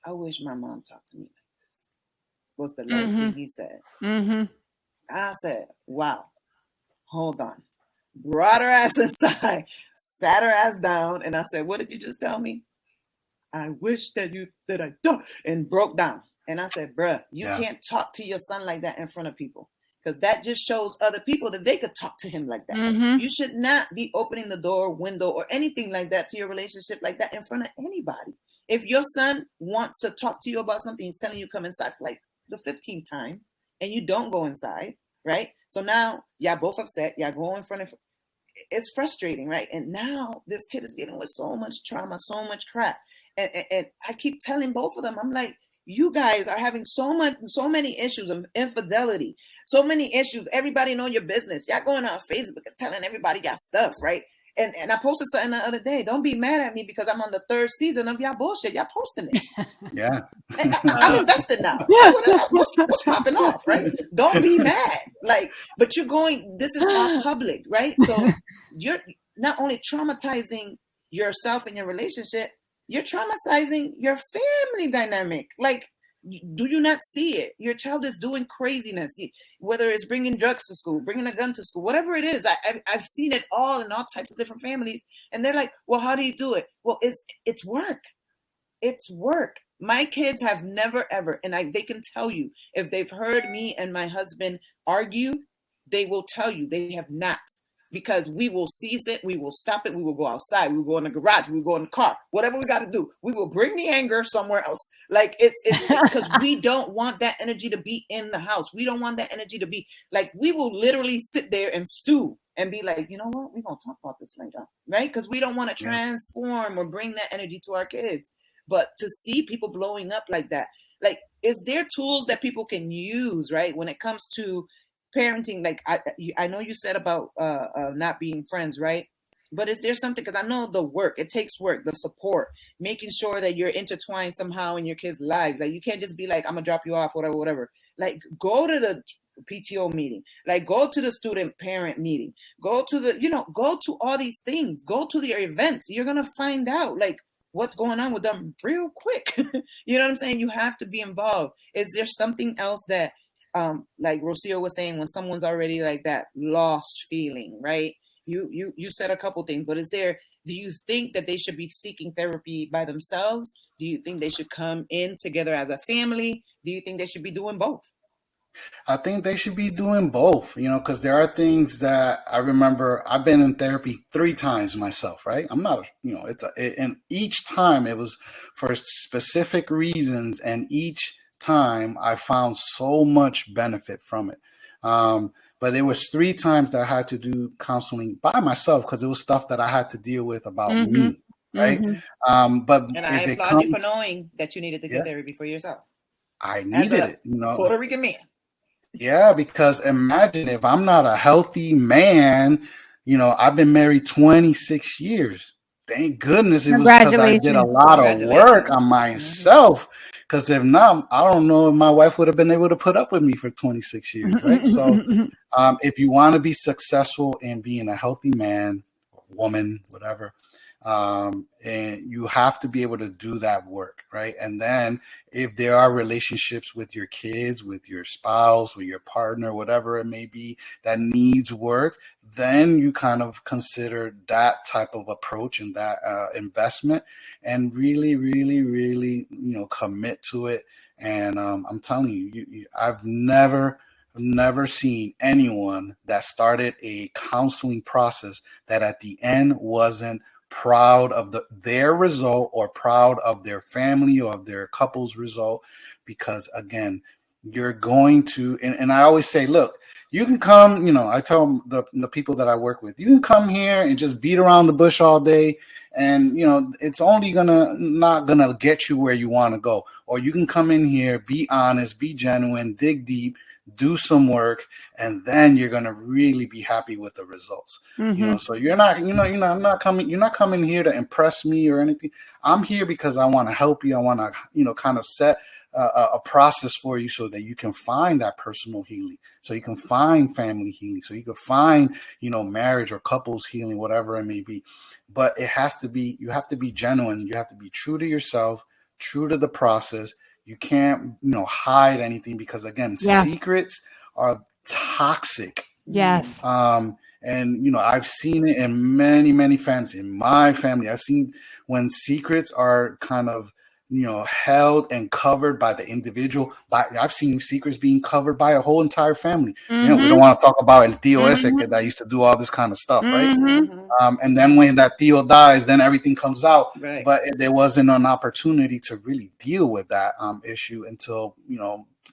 I wish my mom talked to me like this. was the last thing he said. I said, wow, hold on. Brought her ass inside, sat her ass down, and I said, what did you just tell me? I wish that I don't, and broke down. And I said, bruh, you can't talk to your son like that in front of people, because that just shows other people that they could talk to him like that. You should not be opening the door, window, or anything like that to your relationship like that in front of anybody. If your son wants to talk to you about something, he's telling you come inside for like the 15th time, and you don't go inside, right? So now y'all both upset. Y'all go in front of. It's frustrating, right? And now this kid is dealing with so much trauma, so much crap. And I keep telling both of them, I'm like, you guys are having so many issues of infidelity, so many issues. Everybody know your business. Y'all going on Facebook and telling everybody y'all stuff, right? And I posted something the other day. Don't be mad at me because I'm on the 3rd season of y'all bullshit. Y'all posting it. Yeah. I'm invested now. What's popping off, right? Don't be mad. Like, but this is all public, right? So you're not only traumatizing yourself and your relationship, you're traumatizing your family dynamic. Like, do you not see it? Your child is doing craziness, whether it's bringing drugs to school, bringing a gun to school, whatever it is. I've seen it all in all types of different families. And they're like, well, how do you do it? Well, it's work. It's work. My kids have never, ever, and they can tell you, if they've heard me and my husband argue, they will tell you they have not. Because we will seize it, we will stop it, we will go outside, we will go in the garage, we will go in the car, whatever we got to do, we will bring the anger somewhere else. Like it's because we don't want that energy to be in the house. We don't want that energy to be like, we will literally sit there and stew and be like, you know what, we're going to talk about this later, right? Because we don't want to transform or bring that energy to our kids. But to see people blowing up like that, like, is there tools that people can use, right, when it comes to parenting? Like I know you said about not being friends, right? But is there something, because I know the work, it takes work, the support, making sure that you're intertwined somehow in your kids' lives. Like, you can't just be like, I'm gonna drop you off, whatever. Like, go to the PTO meeting, like go to the student parent meeting, go to all these things, go to their events. You're gonna find out like what's going on with them real quick. You know what I'm saying? You have to be involved. Is there something else that like Rocio was saying, when someone's already like that lost feeling, right? You said a couple things, but do you think that they should be seeking therapy by themselves? Do you think they should come in together as a family? Do you think they should be doing both? I think they should be doing both, because there are things that I remember. I've been in therapy 3 times myself, right? I'm not, and each time it was for specific reasons, and each time I found so much benefit from it. But it was 3 times that I had to do counseling by myself because it was stuff that I had to deal with about me, right? But and I applaud you for knowing that you needed to get therapy for yourself. I needed it, Puerto Rican man. Yeah, because imagine if I'm not a healthy man, I've been married 26 years. Thank goodness it was because I did a lot of work on myself. Because if not, I don't know if my wife would have been able to put up with me for 26 years, right? So if you want to be successful in being a healthy man, woman, whatever, and you have to be able to do that work, right? And then if there are relationships with your kids, with your spouse, with your partner, whatever it may be, that needs work, then you kind of consider that type of approach and that investment, and really, really, really, commit to it. And I'm telling you, I've never seen anyone that started a counseling process that at the end wasn't proud of their result or proud of their family or of their couple's result. Because again, you're going to, and I always say, look, you can come, I tell the people that I work with, you can come here and just beat around the bush all day, and it's only not gonna get you where you want to go. Or you can come in here, be honest, be genuine, dig deep, do some work, and then you're gonna really be happy with the results. So you're not, I'm not coming. You're not coming here to impress me or anything. I'm here because I want to help you. I want to, kind of set a process for you so that you can find that personal healing, so you can find family healing, so you can find, marriage or couples healing, whatever it may be. But it has to be. You have to be genuine. You have to be true to yourself, true to the process. You can't, hide anything because, again, secrets are toxic. Yes. And I've seen it in many, many families. In my family, I've seen when secrets are kind of, held and covered by the individual. I've seen secrets being covered by a whole entire family. We don't want to talk about el tío ese that used to do all this kind of stuff, right? And then when that tío dies, then everything comes out. Right. But there wasn't an opportunity to really deal with that issue until,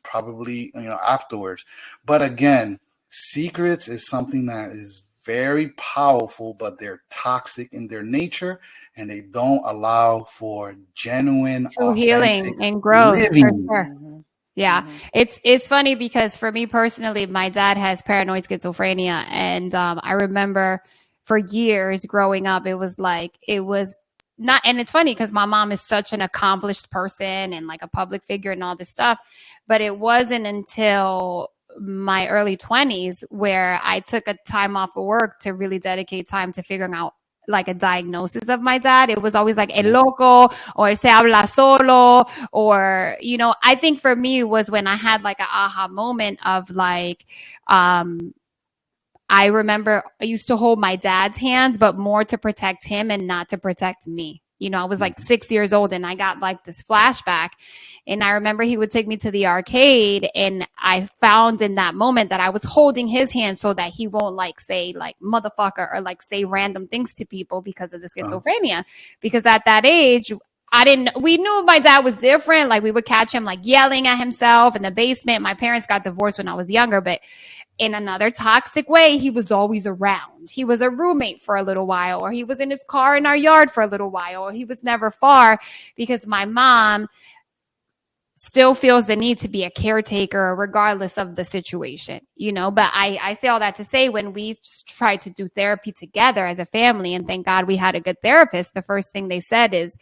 probably, afterwards. But again, secrets is something that is very powerful, but they're toxic in their nature, and they don't allow for genuine, true authentic healing and growth. living. For sure. Yeah, it's funny because for me personally, my dad has paranoid schizophrenia, and I remember for years growing up, it was not, and it's funny because my mom is such an accomplished person and like a public figure and all this stuff, but it wasn't until my early 20s where I took a time off of work to really dedicate time to figuring out like a diagnosis of my dad. It was always like el loco or se habla solo, or I think for me was when I had like an aha moment of like I remember I used to hold my dad's hands, but more to protect him and not to protect me. I was like 6 years old and I got like this flashback. And I remember he would take me to the arcade, and I found in that moment that I was holding his hand so that he won't like say like motherfucker or like say random things to people because of the schizophrenia. Because at that age, we knew my dad was different. Like we would catch him like yelling at himself in the basement. My parents got divorced when I was younger, but in another toxic way, he was always around. He was a roommate for a little while, or he was in his car in our yard for a little while, or he was never far because my mom still feels the need to be a caretaker regardless of the situation, but I say all that to say when we tried to do therapy together as a family, and thank God we had a good therapist, the first thing they said is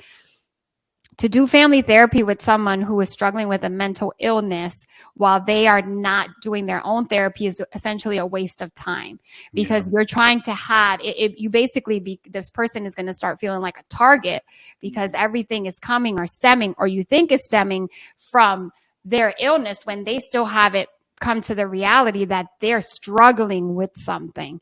to do family therapy with someone who is struggling with a mental illness while they are not doing their own therapy is essentially a waste of time, because you're trying to have it. You basically this person is going to start feeling like a target because everything is coming or stemming, or you think is stemming from their illness when they still haven't come to the reality that they're struggling with something,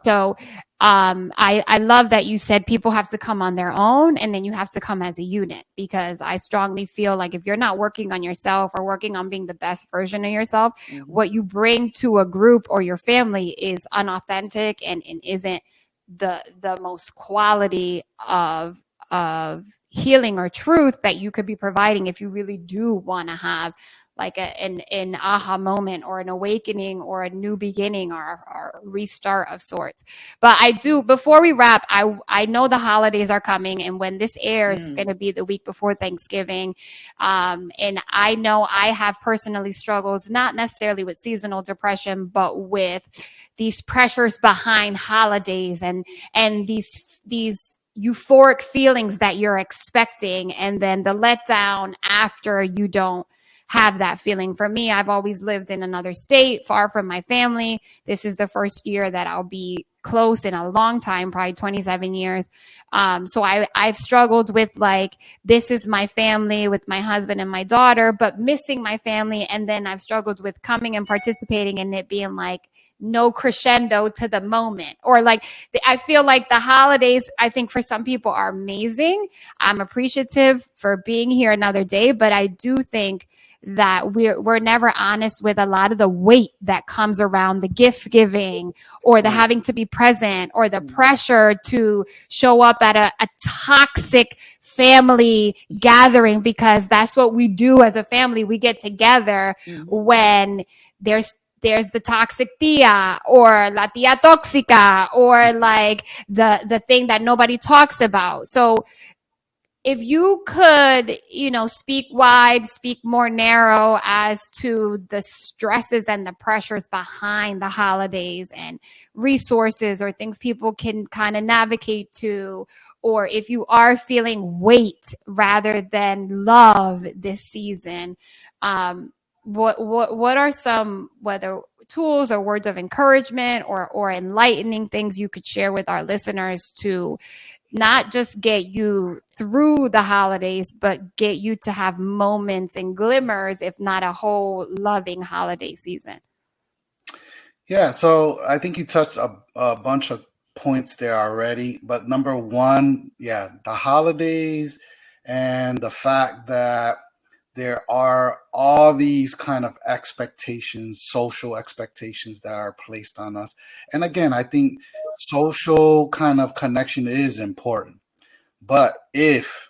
So I love that you said people have to come on their own and then you have to come as a unit, because I strongly feel like if you're not working on yourself or working on being the best version of yourself, what you bring to a group or your family is unauthentic and isn't the most quality of healing or truth that you could be providing if you really do want to have like an aha moment or an awakening or a new beginning or a restart of sorts. But I do, before we wrap, I know the holidays are coming, and when this airs, it's going to be the week before Thanksgiving. And I know I have personally struggled, not necessarily with seasonal depression, but with these pressures behind holidays and these euphoric feelings that you're expecting, and then the letdown after you don't have that feeling. For me, I've always lived in another state, far from my family. This is the first year that I'll be close in a long time, probably 27 years. So I've struggled with like, this is my family with my husband and my daughter, but missing my family. And then I've struggled with coming and participating in it being like, no crescendo to the moment, or like I feel like the holidays, I think for some people are amazing. I'm appreciative for being here another day, but I do think that we're never honest with a lot of the weight that comes around the gift giving or the having to be present or the pressure to show up at a toxic family gathering, because that's what we do as a family. We get together when there's the toxic tia or la tia tóxica, or like the thing that nobody talks about. So if you could, speak wide, speak more narrow as to the stresses and the pressures behind the holidays and resources or things people can kind of navigate to, or if you are feeling weight rather than love this season, what are some, whether tools or words of encouragement or enlightening things you could share with our listeners to not just get you through the holidays, but get you to have moments and glimmers, if not a whole loving holiday season? Yeah, so I think you touched a bunch of points there already. But number one, yeah, the holidays and the fact that there are all these kind of expectations, social expectations that are placed on us. And again, I think social kind of connection is important. But if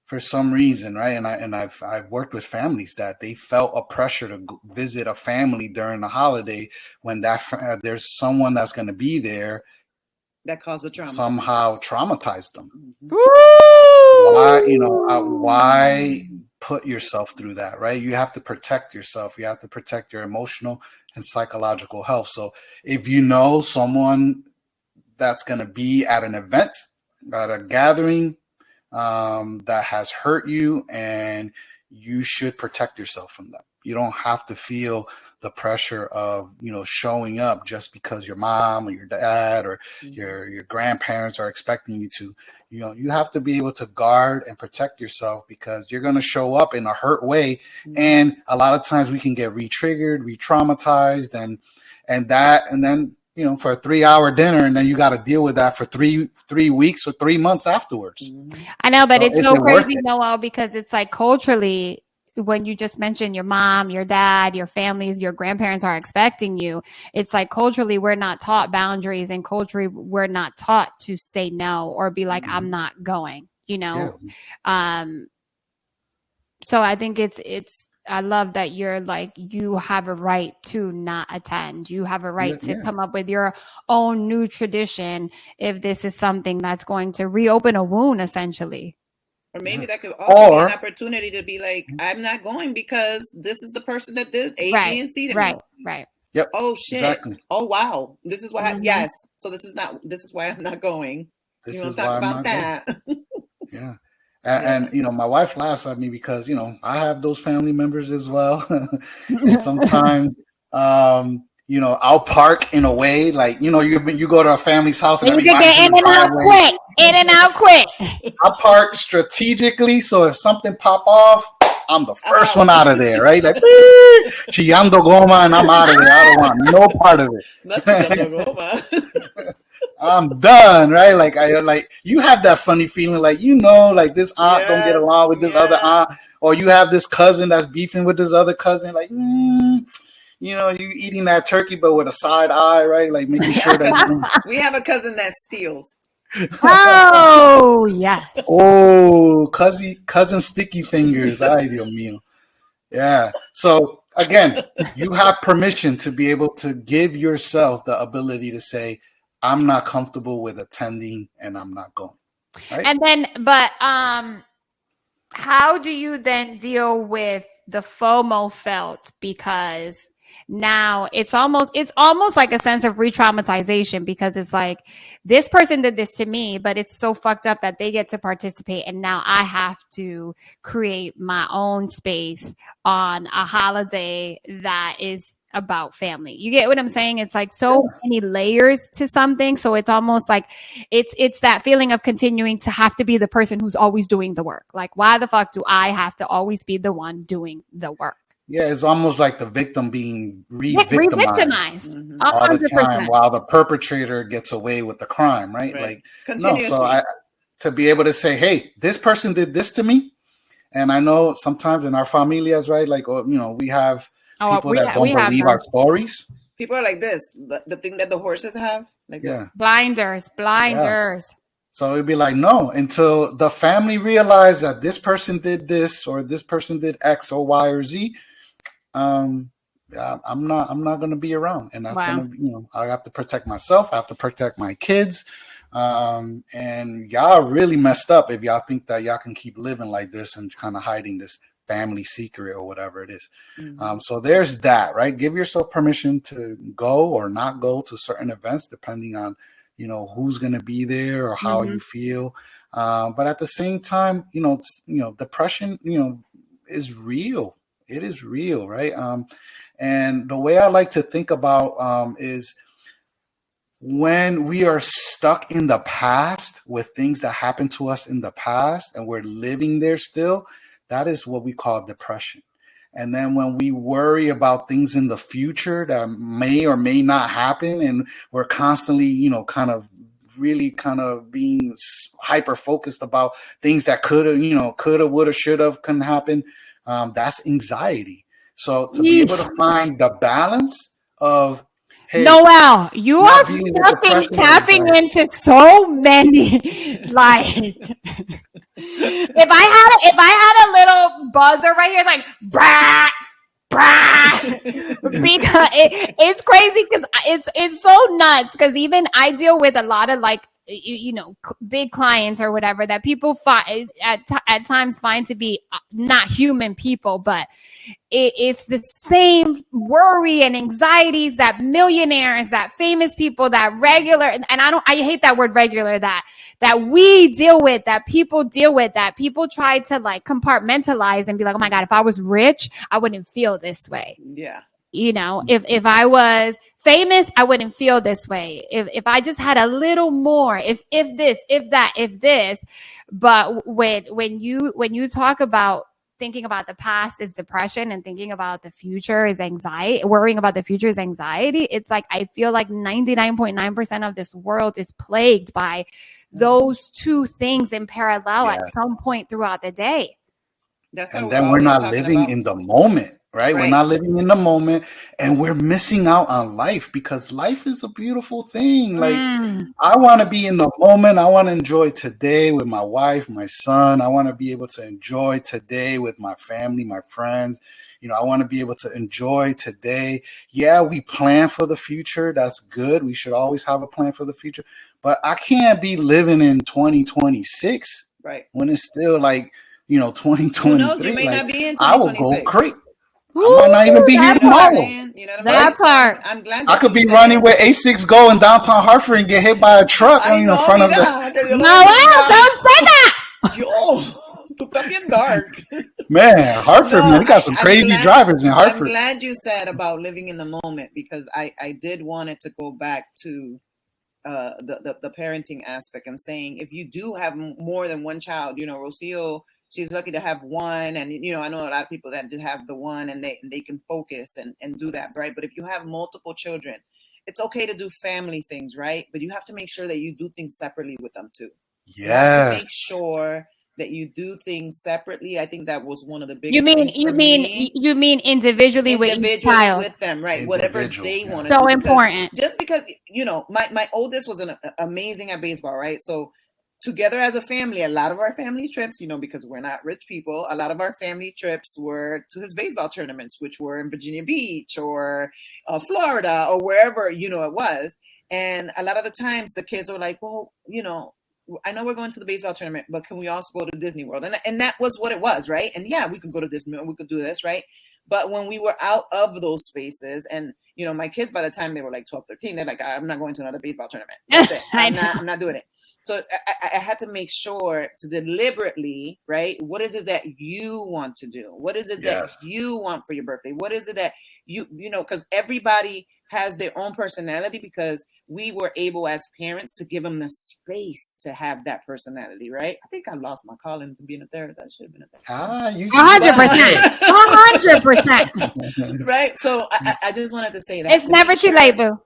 for some reason, right, and I've worked with families that they felt a pressure to visit a family during the holiday when there's someone that's going to be there that caused the trauma, somehow traumatized them. Mm-hmm. Why put yourself through that, right? You have to protect yourself. You have to protect your emotional and psychological health. So if you know someone that's going to be at an event, at a gathering, that has hurt you, and you should protect yourself from them. You don't have to feel the pressure of, showing up just because your mom or your dad or your grandparents are expecting you to. You have to be able to guard and protect yourself because you're going to show up in a hurt way. And a lot of times we can get re-triggered, re-traumatized, and then for a 3-hour dinner, and then you got to deal with that for three weeks or 3 months afterwards. I know, but it's so crazy, Noel, because it's like culturally, when you just mentioned your mom, your dad, your families, your grandparents are expecting you, it's like culturally we're not taught boundaries, and culturally we're not taught to say no or be like, I'm not going, Yeah. So I think it's I love that you're like, you have a right to not attend. You have a right to come up with your own new tradition if this is something that's going to reopen a wound, essentially. Or maybe that could also be an opportunity to be like, I'm not going because this is the person that did A, B, and C to me. Right. Yep. Oh shit. Exactly. Oh wow. This is what yes. So this is why I'm not going. This is talk about that. Yeah. And my wife laughs at me because I have those family members as well. And sometimes I'll park in a way like you go to a family's house and you can get in and out quick. I park strategically, so if something pop off, I'm the first one out of there, right? Like chillando goma, and I'm out of there. I don't want no part of it. Not chillando goma. I'm done, right? Like you have that funny feeling, like like this aunt don't get along with this other aunt, or you have this cousin that's beefing with this other cousin, like you eating that turkey but with a side eye, right? Like making sure that we have a cousin that steals. Oh yes. Oh, cousin sticky fingers. Ay, Dios mío. Yeah. So again, you have permission to be able to give yourself the ability to say, I'm not comfortable with attending and I'm not going. Right? And then, but how do you then deal with the FOMO felt? Because now it's almost like a sense of re-traumatization, because it's like, this person did this to me, but it's so fucked up that they get to participate, and now I have to create my own space on a holiday that is about family. You get what I'm saying? It's like so many layers to something. So it's almost like it's that feeling of continuing to have to be the person who's always doing the work. Like, why the fuck do I have to always be the one doing the work? Yeah, it's almost like the victim being re-victimized all the time while the perpetrator gets away with the crime, right? Like, no, so to be able to say, hey, this person did this to me. And I know sometimes in our familias, right? Like, we have people that don't believe our stories. People are like this, the thing that the horses have. Like blinders. Yeah. So it'd be like, no, until the family realized that this person did this or this person did X or Y or Z. I'm not going to be around, and that's going to, I have to protect myself. I have to protect my kids. And y'all really messed up if y'all think that y'all can keep living like this and kind of hiding this family secret or whatever it is. So there's that, right? Give yourself permission to go or not go to certain events, depending on, who's going to be there or how you feel. But at the same time, depression, is real. It is real, right? And the way I like to think about is when we are stuck in the past with things that happened to us in the past and we're living there still, that is what we call depression. And then when we worry about things in the future that may or may not happen, and we're constantly, kind of being hyper focused about things that coulda, woulda, shoulda, couldn't happen, that's anxiety. So to be able to find the balance of, hey, Noel, you are fucking tapping into so many, like, if I had a little buzzer right here, like, brah, brah, because it's crazy because it's so nuts, because even I deal with a lot of, like, big clients or whatever that people find at times find to be not human people, but it's the same worry and anxieties that millionaires, that famous people, that regular, and I hate that word regular, that we deal with, that people deal with, that people try to, like, compartmentalize and be like, oh my God, if I was rich, I wouldn't feel this way. Yeah. If I was famous, I wouldn't feel this way. If I just had a little more, if this, if that, if this. But when you talk about thinking about the past is depression and thinking about the future is anxiety, worrying about the future is anxiety, it's like I feel like 99.9% of this world is plagued by those two things in parallel at some point throughout the day. And then we're not living in the moment. Right? We're not living in the moment, and we're missing out on life, because life is a beautiful thing. Like, I want to be in the moment. I want to enjoy today with my wife, my son. I want to be able to enjoy today with my family, my friends. I want to be able to enjoy today. Yeah, we plan for the future. That's good. We should always have a plan for the future. But I can't be living in 2026 when it's still like, 2023. Who knows? You may not be in 2026. I will go crazy. I might not even be here tomorrow. That part. I'm glad I could be running with A6 Go in downtown Hartford and get hit by a truck in front of the. No, don't say that. Yo, tú estás bien dark. Man, Hartford, man, we got some crazy drivers in Hartford. I'm glad you said about living in the moment, because I did want it to go back to the parenting aspect and saying, if you do have more than one child, Rocio, she's lucky to have one. And, I know a lot of people that just have the one and they can focus and do that, right? But if you have multiple children, it's okay to do family things, right? But you have to make sure that you do things separately with them too. Yes. You have to make sure that you do things separately. I think that was one of the biggest you mean individually with each child, with them, right? Whatever they want. So important. Just because my oldest was amazing at baseball, right? So together as a family, a lot of our family trips, because we're not rich people, a lot of our family trips were to his baseball tournaments, which were in Virginia Beach or Florida or wherever it was. And a lot of the times the kids were like, well, I know we're going to the baseball tournament, but can we also go to Disney World? And that was what it was, right? And yeah, we could go to Disney World, we could do this, right? But when we were out of those spaces, and my kids, by the time they were like 12, 13, they're like, I'm not going to another baseball tournament. That's it. I'm not doing it. So I had to make sure to deliberately, right? What is it that you want to do? What is it that you want for your birthday? What is it that because everybody has their own personality, because we were able as parents to give them the space to have that personality, right? I think I lost my calling to being a therapist. I should have been a therapist. 100%. Right. So I just wanted to say that. It's never too late, boo.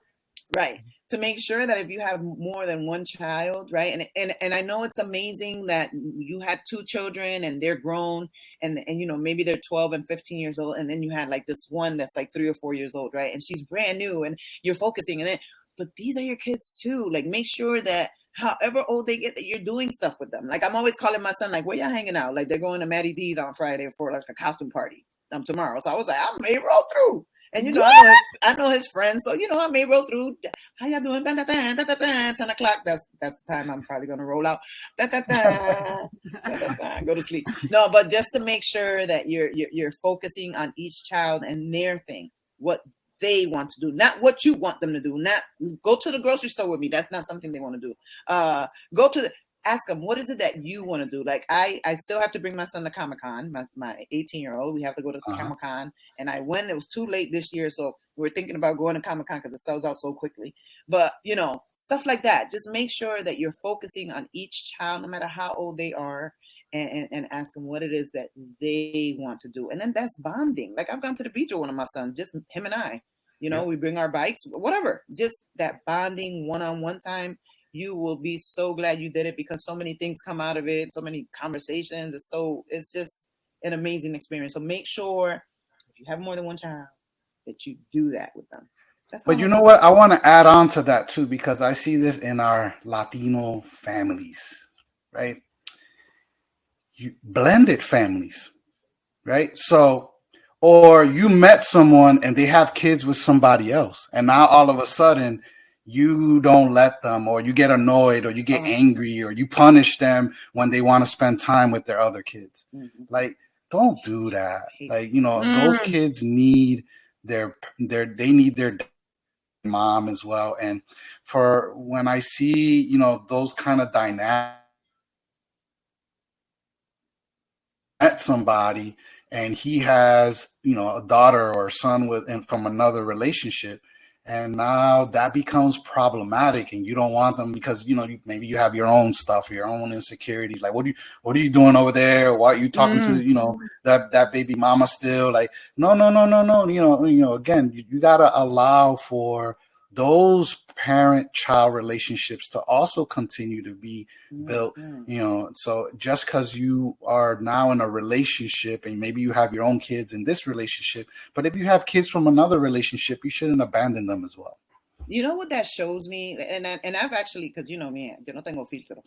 Right. To make sure that if you have more than one child, right? And I know it's amazing that you had two children and they're grown and maybe they're 12 and 15 years old. And then you had like this one that's like 3 or 4 years old, right? And she's brand new and you're focusing on it. But these are your kids too. Like, make sure that however old they get, that you're doing stuff with them. Like, I'm always calling my son, like, where y'all hanging out? Like, they're going to Maddie D's on Friday for like a costume party tomorrow. So I was like, I may roll through. And, I know his friends. So, I may roll through. How y'all doing? 10 o'clock. That's the time I'm probably going to roll out. Go to sleep. No, but just to make sure that you're focusing on each child and their thing, what they want to do, not what you want them to do. Not go to the grocery store with me. That's not something they want to do. ask them, what is it that you want to do? Like I still have to bring my son to Comic-Con, my 18-year-old. We have to go to Comic-Con, and I went. It was too late this year, so we're thinking about going to Comic-Con because it sells out so quickly. But stuff like that. Just make sure that you're focusing on each child, no matter how old they are, and ask them what it is that they want to do. And then that's bonding. Like I've gone to the beach with one of my sons, just him and I. We bring our bikes, whatever. Just that bonding one-on-one time. You will be so glad you did it because so many things come out of it, so many conversations. It's just an amazing experience. So make sure if you have more than one child that you do that with them. But you know what? I want to add on to that too, because I see this in our Latino families, right? Blended families, right? So, or you met someone and they have kids with somebody else, and now all of a sudden you don't let them, or you get annoyed, or you get angry, or you punish them when they want to spend time with their other kids. Mm-hmm. Like, don't do that. Like, those kids need they need their mom as well. And for when I see, those kind of dynamics, met somebody and he has, a daughter or a son from another relationship, and now that becomes problematic, and you don't want them because maybe you have your own stuff, your own insecurities. Like, what are you doing over there? Why are you talking to that baby mama still? Like, no. Again, you gotta allow for those parent-child relationships to also continue to be built. So just because you are now in a relationship and maybe you have your own kids in this relationship, but if you have kids from another relationship, you shouldn't abandon them as well. You know what that shows me, and I've actually, because me, yo no tengo filtro.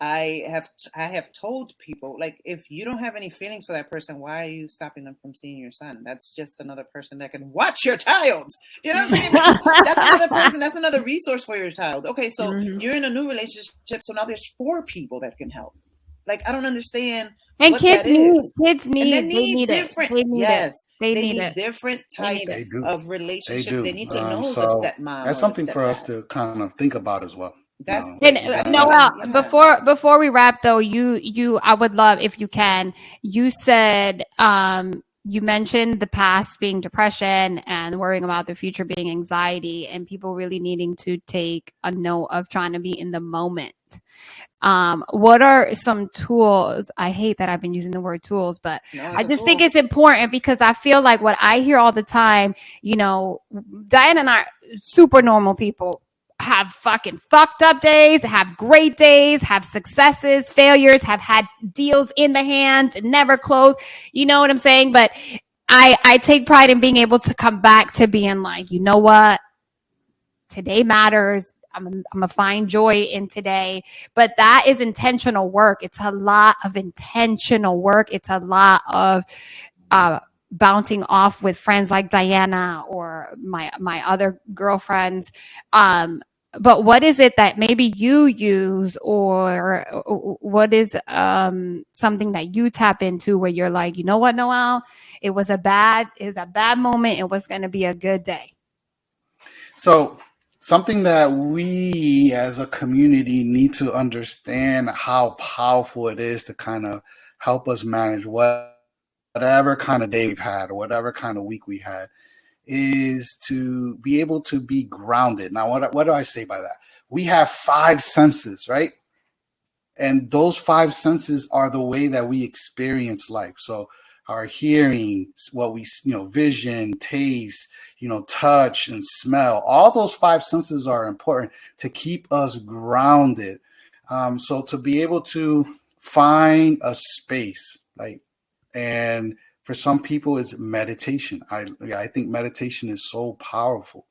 I have told people, like, if you don't have any feelings for that person, why are you stopping them from seeing your son? That's just another person that can watch your child. You know what I'm saying? That's another person. That's another resource for your child. Okay, so you're in a new relationship, so now there's 4 people that can help. Like, I don't understand. And what kids that is. Kids need, and they need different. They need different types of relationships. They need to know the stepmom. That's something for us to kind of think about as well. That's Noel. Before we wrap though, I would love if you can. You said you mentioned the past being depression and worrying about the future being anxiety, and people really needing to take a note of trying to be in the moment. What are some tools? I hate that I've been using the word tools, but I just think it's important because I feel like what I hear all the time, Diane and I are super normal people. Have fucking fucked up days, have great days, have successes, failures, have had deals in the hands and never closed. You know what I'm saying? But I take pride in being able to come back to being like, you know what? Today matters. I'm gonna find joy in today. But that is intentional work. It's a lot of intentional work. It's a lot of bouncing off with friends like Diana or my other girlfriends. But what is it that maybe you use, or what is something that you tap into where you're like, you know what, Noel, it was a bad moment. It was going to be a good day. So something that we as a community need to understand how powerful it is to kind of help us manage whatever kind of day we've had or whatever kind of week we had, is to be able to be grounded. Now, what do I say by that? We have 5 senses, right? And those 5 senses are the way that we experience life. So our hearing, what we, vision, taste, touch and smell, all those 5 senses are important to keep us grounded. So to be able to find a space, and for some people, it's meditation. I think meditation is so powerful.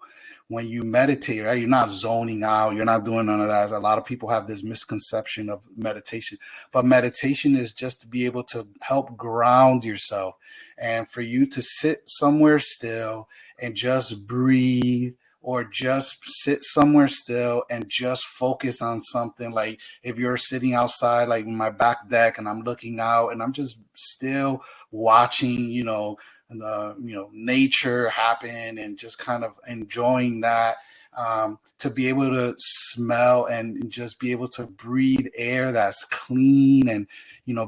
When you meditate, right, you're not zoning out. You're not doing none of that. A lot of people have this misconception of meditation. But meditation is just to be able to help ground yourself and for you to sit somewhere still and just breathe, or just sit somewhere still and just focus on something. Like if you're sitting outside, like in my back deck, and I'm looking out and I'm just still watching, nature happen and just kind of enjoying that. to be able to smell and just be able to breathe air that's clean, and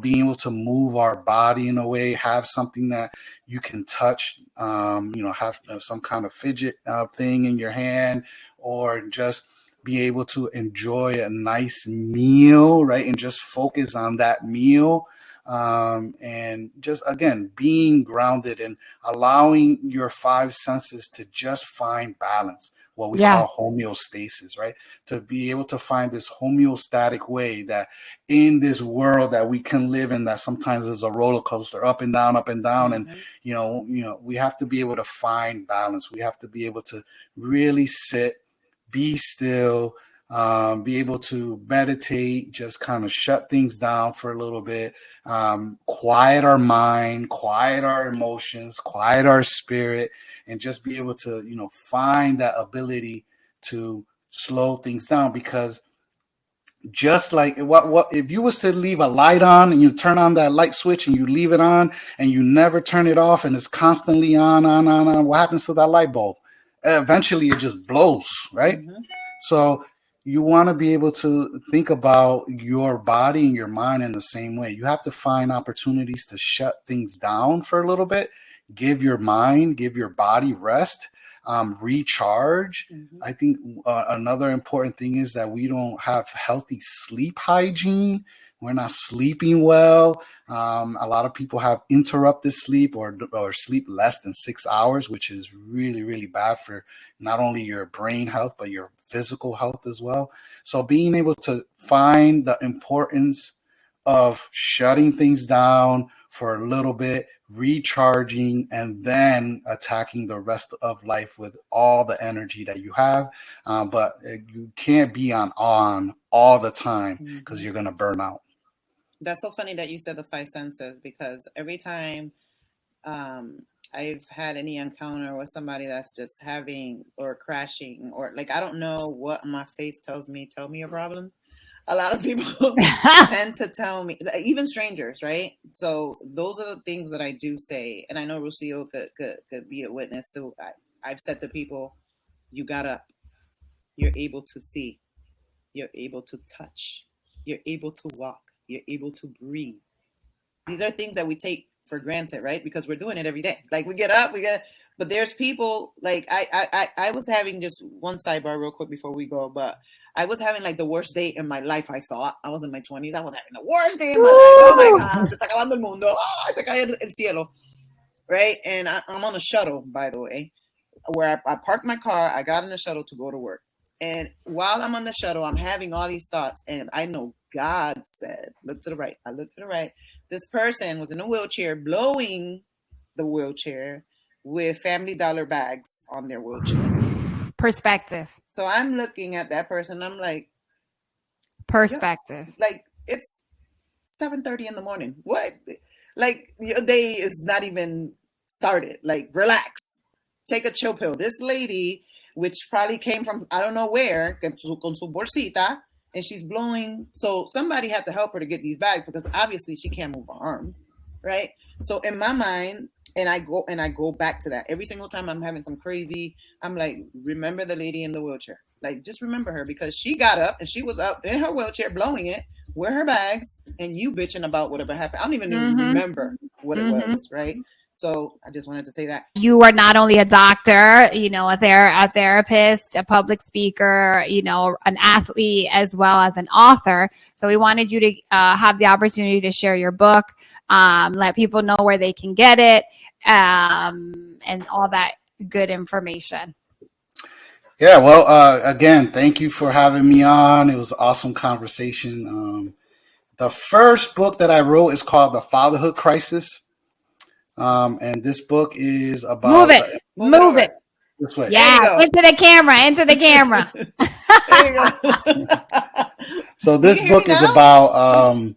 being able to move our body in a way, have something that you can touch, have some kind of fidget thing in your hand, or just be able to enjoy a nice meal, right? And just focus on that meal. And just, again, being grounded and allowing your five senses to just find balance, what we call homeostasis, right? To be able to find this homeostatic way that in this world that we can live in, that sometimes is a roller coaster, up and down, up and down. And, we have to be able to find balance. We have to be able to really sit, be still, be able to meditate, just kind of shut things down for a little bit, quiet our mind, quiet our emotions, quiet our spirit, and just be able to, find that ability to slow things down. Because just like what if you was to leave a light on and you turn on that light switch and you leave it on and you never turn it off and it's constantly on, what happens to that light bulb? Eventually it just blows, right? Mm-hmm. So you want to be able to think about your body and your mind in the same way. You have to find opportunities to shut things down for a little bit, give your mind, give your body rest, recharge. Mm-hmm. I think another important thing is that we don't have healthy sleep hygiene. We're not sleeping well. A lot of people have interrupted sleep or sleep less than 6 hours, which is really, really bad for not only your brain health, but your physical health as well. So being able to find the importance of shutting things down for a little bit, recharging, and then attacking the rest of life with all the energy that you have. But you can't be on all the time, because you're going to burn out. That's so funny that you said the five senses, because every time I've had any encounter with somebody that's just having or crashing, or like, I don't know what my face tells me, tell me your problems. A lot of people tend to tell me, even strangers, right? So those are the things that I do say. And I know Rocio could be a witness to. I've said to people, you got up, you're able to see, you're able to touch, you're able to walk, you're able to breathe. These are things that we take for granted, right? Because we're doing it every day. Like, we get up, but there's people, like, I was having just one sidebar real quick before we go, but I was having like the worst day in my life. I thought I was in my 20s. I was having the worst day in my life. Oh my God, se está acabando el mundo. Se cae el cielo, right? And I'm on a shuttle, by the way, where I parked my car. I got in the shuttle to go to work. And while I'm on the shuttle, I'm having all these thoughts. And I know God said, look to the right. I looked to the right. This person was in a wheelchair, blowing the wheelchair with Family Dollar bags on their wheelchair. Perspective. So I'm looking at that person. I'm like, perspective. Like, it's 7:30 in the morning. What? Like, your day is not even started. Like, relax. Take a chill pill. This lady, which probably came from, I don't know where, con su bolsita, and she's blowing. So somebody had to help her to get these bags, because obviously she can't move her arms, right? So in my mind, and I go back to that every single time I'm having some crazy, I'm like, remember the lady in the wheelchair. Like, just remember her, because she got up and she was up in her wheelchair blowing it with her bags, and you bitching about whatever happened. I don't even remember what it was, right? So I just wanted to say that. You are not only a doctor, a therapist, a public speaker, an athlete, as well as an author. So we wanted you to have the opportunity to share your book, let people know where they can get it, and all that good information. Yeah, well, again, thank you for having me on. It was an awesome conversation. The first book that I wrote is called The Fatherhood Crisis. And this book is about... Move it. This way. Yeah, into the camera. There you go. So this book is about,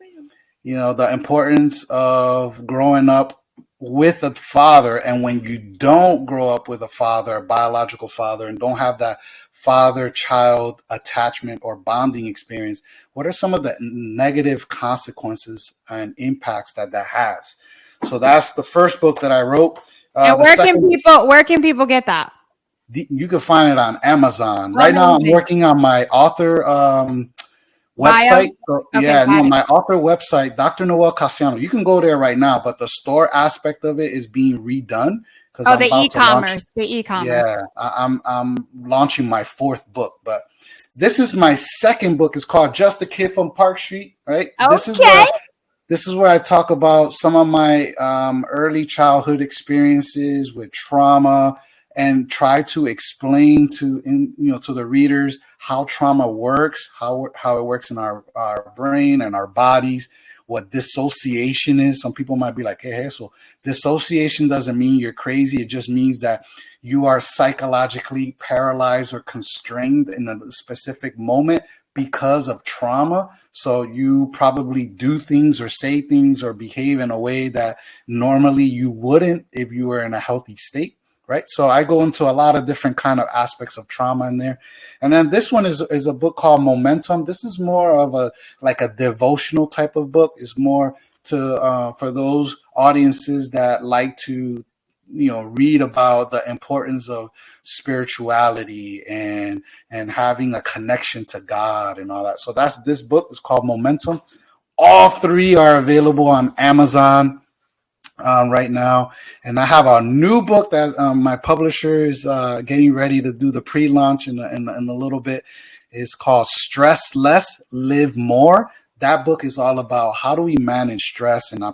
the importance of growing up with a father. And when you don't grow up with a father, a biological father, and don't have that father-child attachment or bonding experience, what are some of the negative consequences and impacts that has? So that's the first book that I wrote. And where can people get that? You can find it on Amazon. Right now, I'm working on my author website. So, my author website, Dr. Noel Casiano. You can go there right now, but the store aspect of it is being redone. The e-commerce. Yeah, I'm launching my 4th book, but this is my 2nd book. It's called Just a Kid from Park Street, right? Okay. This is where I talk about some of my early childhood experiences with trauma and try to explain to the readers how trauma works, how it works in our brain and our bodies, what dissociation is. Some people might be like, hey, so dissociation doesn't mean you're crazy. It just means that you are psychologically paralyzed or constrained in a specific moment because of trauma. So you probably do things or say things or behave in a way that normally you wouldn't if you were in a healthy state. Right. So I go into a lot of different kind of aspects of trauma in there. And then this one is a book called Momentum. This is more of a devotional type of book. It's more to for those audiences that like to, read about the importance of spirituality and having a connection to God and all that. So this book is called Momentum. All 3 are available on Amazon right now, and I have a new book that my publisher is getting ready to do the pre-launch in a little bit. It's called Stress Less, Live More. That book is all about how do we manage stress, and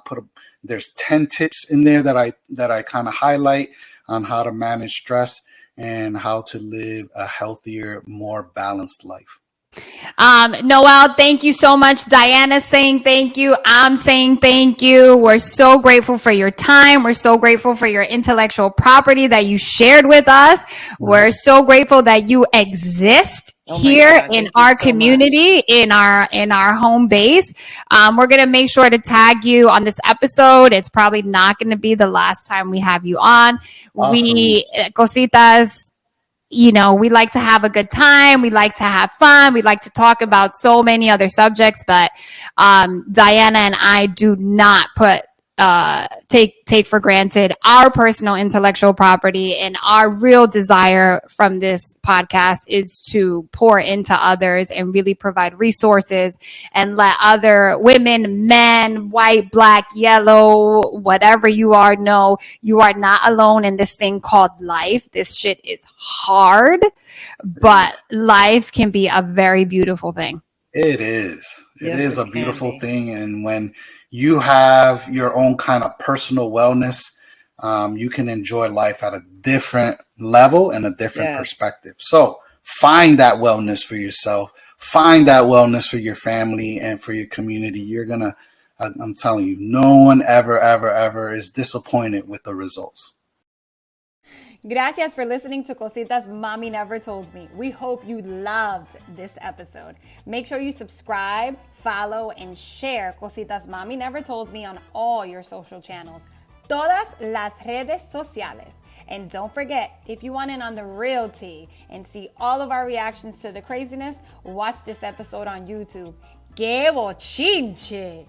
there's 10 tips in there that I kind of highlight on how to manage stress and how to live a healthier, more balanced life. Noel, thank you so much. Diana's saying thank you. I'm saying thank you. We're so grateful for your time. We're so grateful for your intellectual property that you shared with us. We're so grateful that you exist here in our community, in our home base. We're going to make sure to tag you on this episode. It's probably not going to be the last time we have you on. Awesome. Cositas, we like to have a good time. We like to have fun. We like to talk about so many other subjects, but Diana and I do not take for granted our personal intellectual property, and our real desire from this podcast is to pour into others and really provide resources and let other women, men, white, black, yellow, whatever you are, know you are not alone in this thing called life. This shit is hard, but life can be a very beautiful thing. It is. It is a beautiful thing. And when you have your own kind of personal wellness, you can enjoy life at a different level and a different perspective. So find that wellness for yourself, find that wellness for your family and for your community. I'm telling you, no one ever is disappointed with the results. Gracias for listening to Cositas Mommy Never Told Me. We hope you loved this episode. Make sure you subscribe, follow, and share Cositas Mommy Never Told Me on all your social channels. Todas las redes sociales. And don't forget, if you want in on the real tea and see all of our reactions to the craziness, watch this episode on YouTube. ¡Qué bochinche!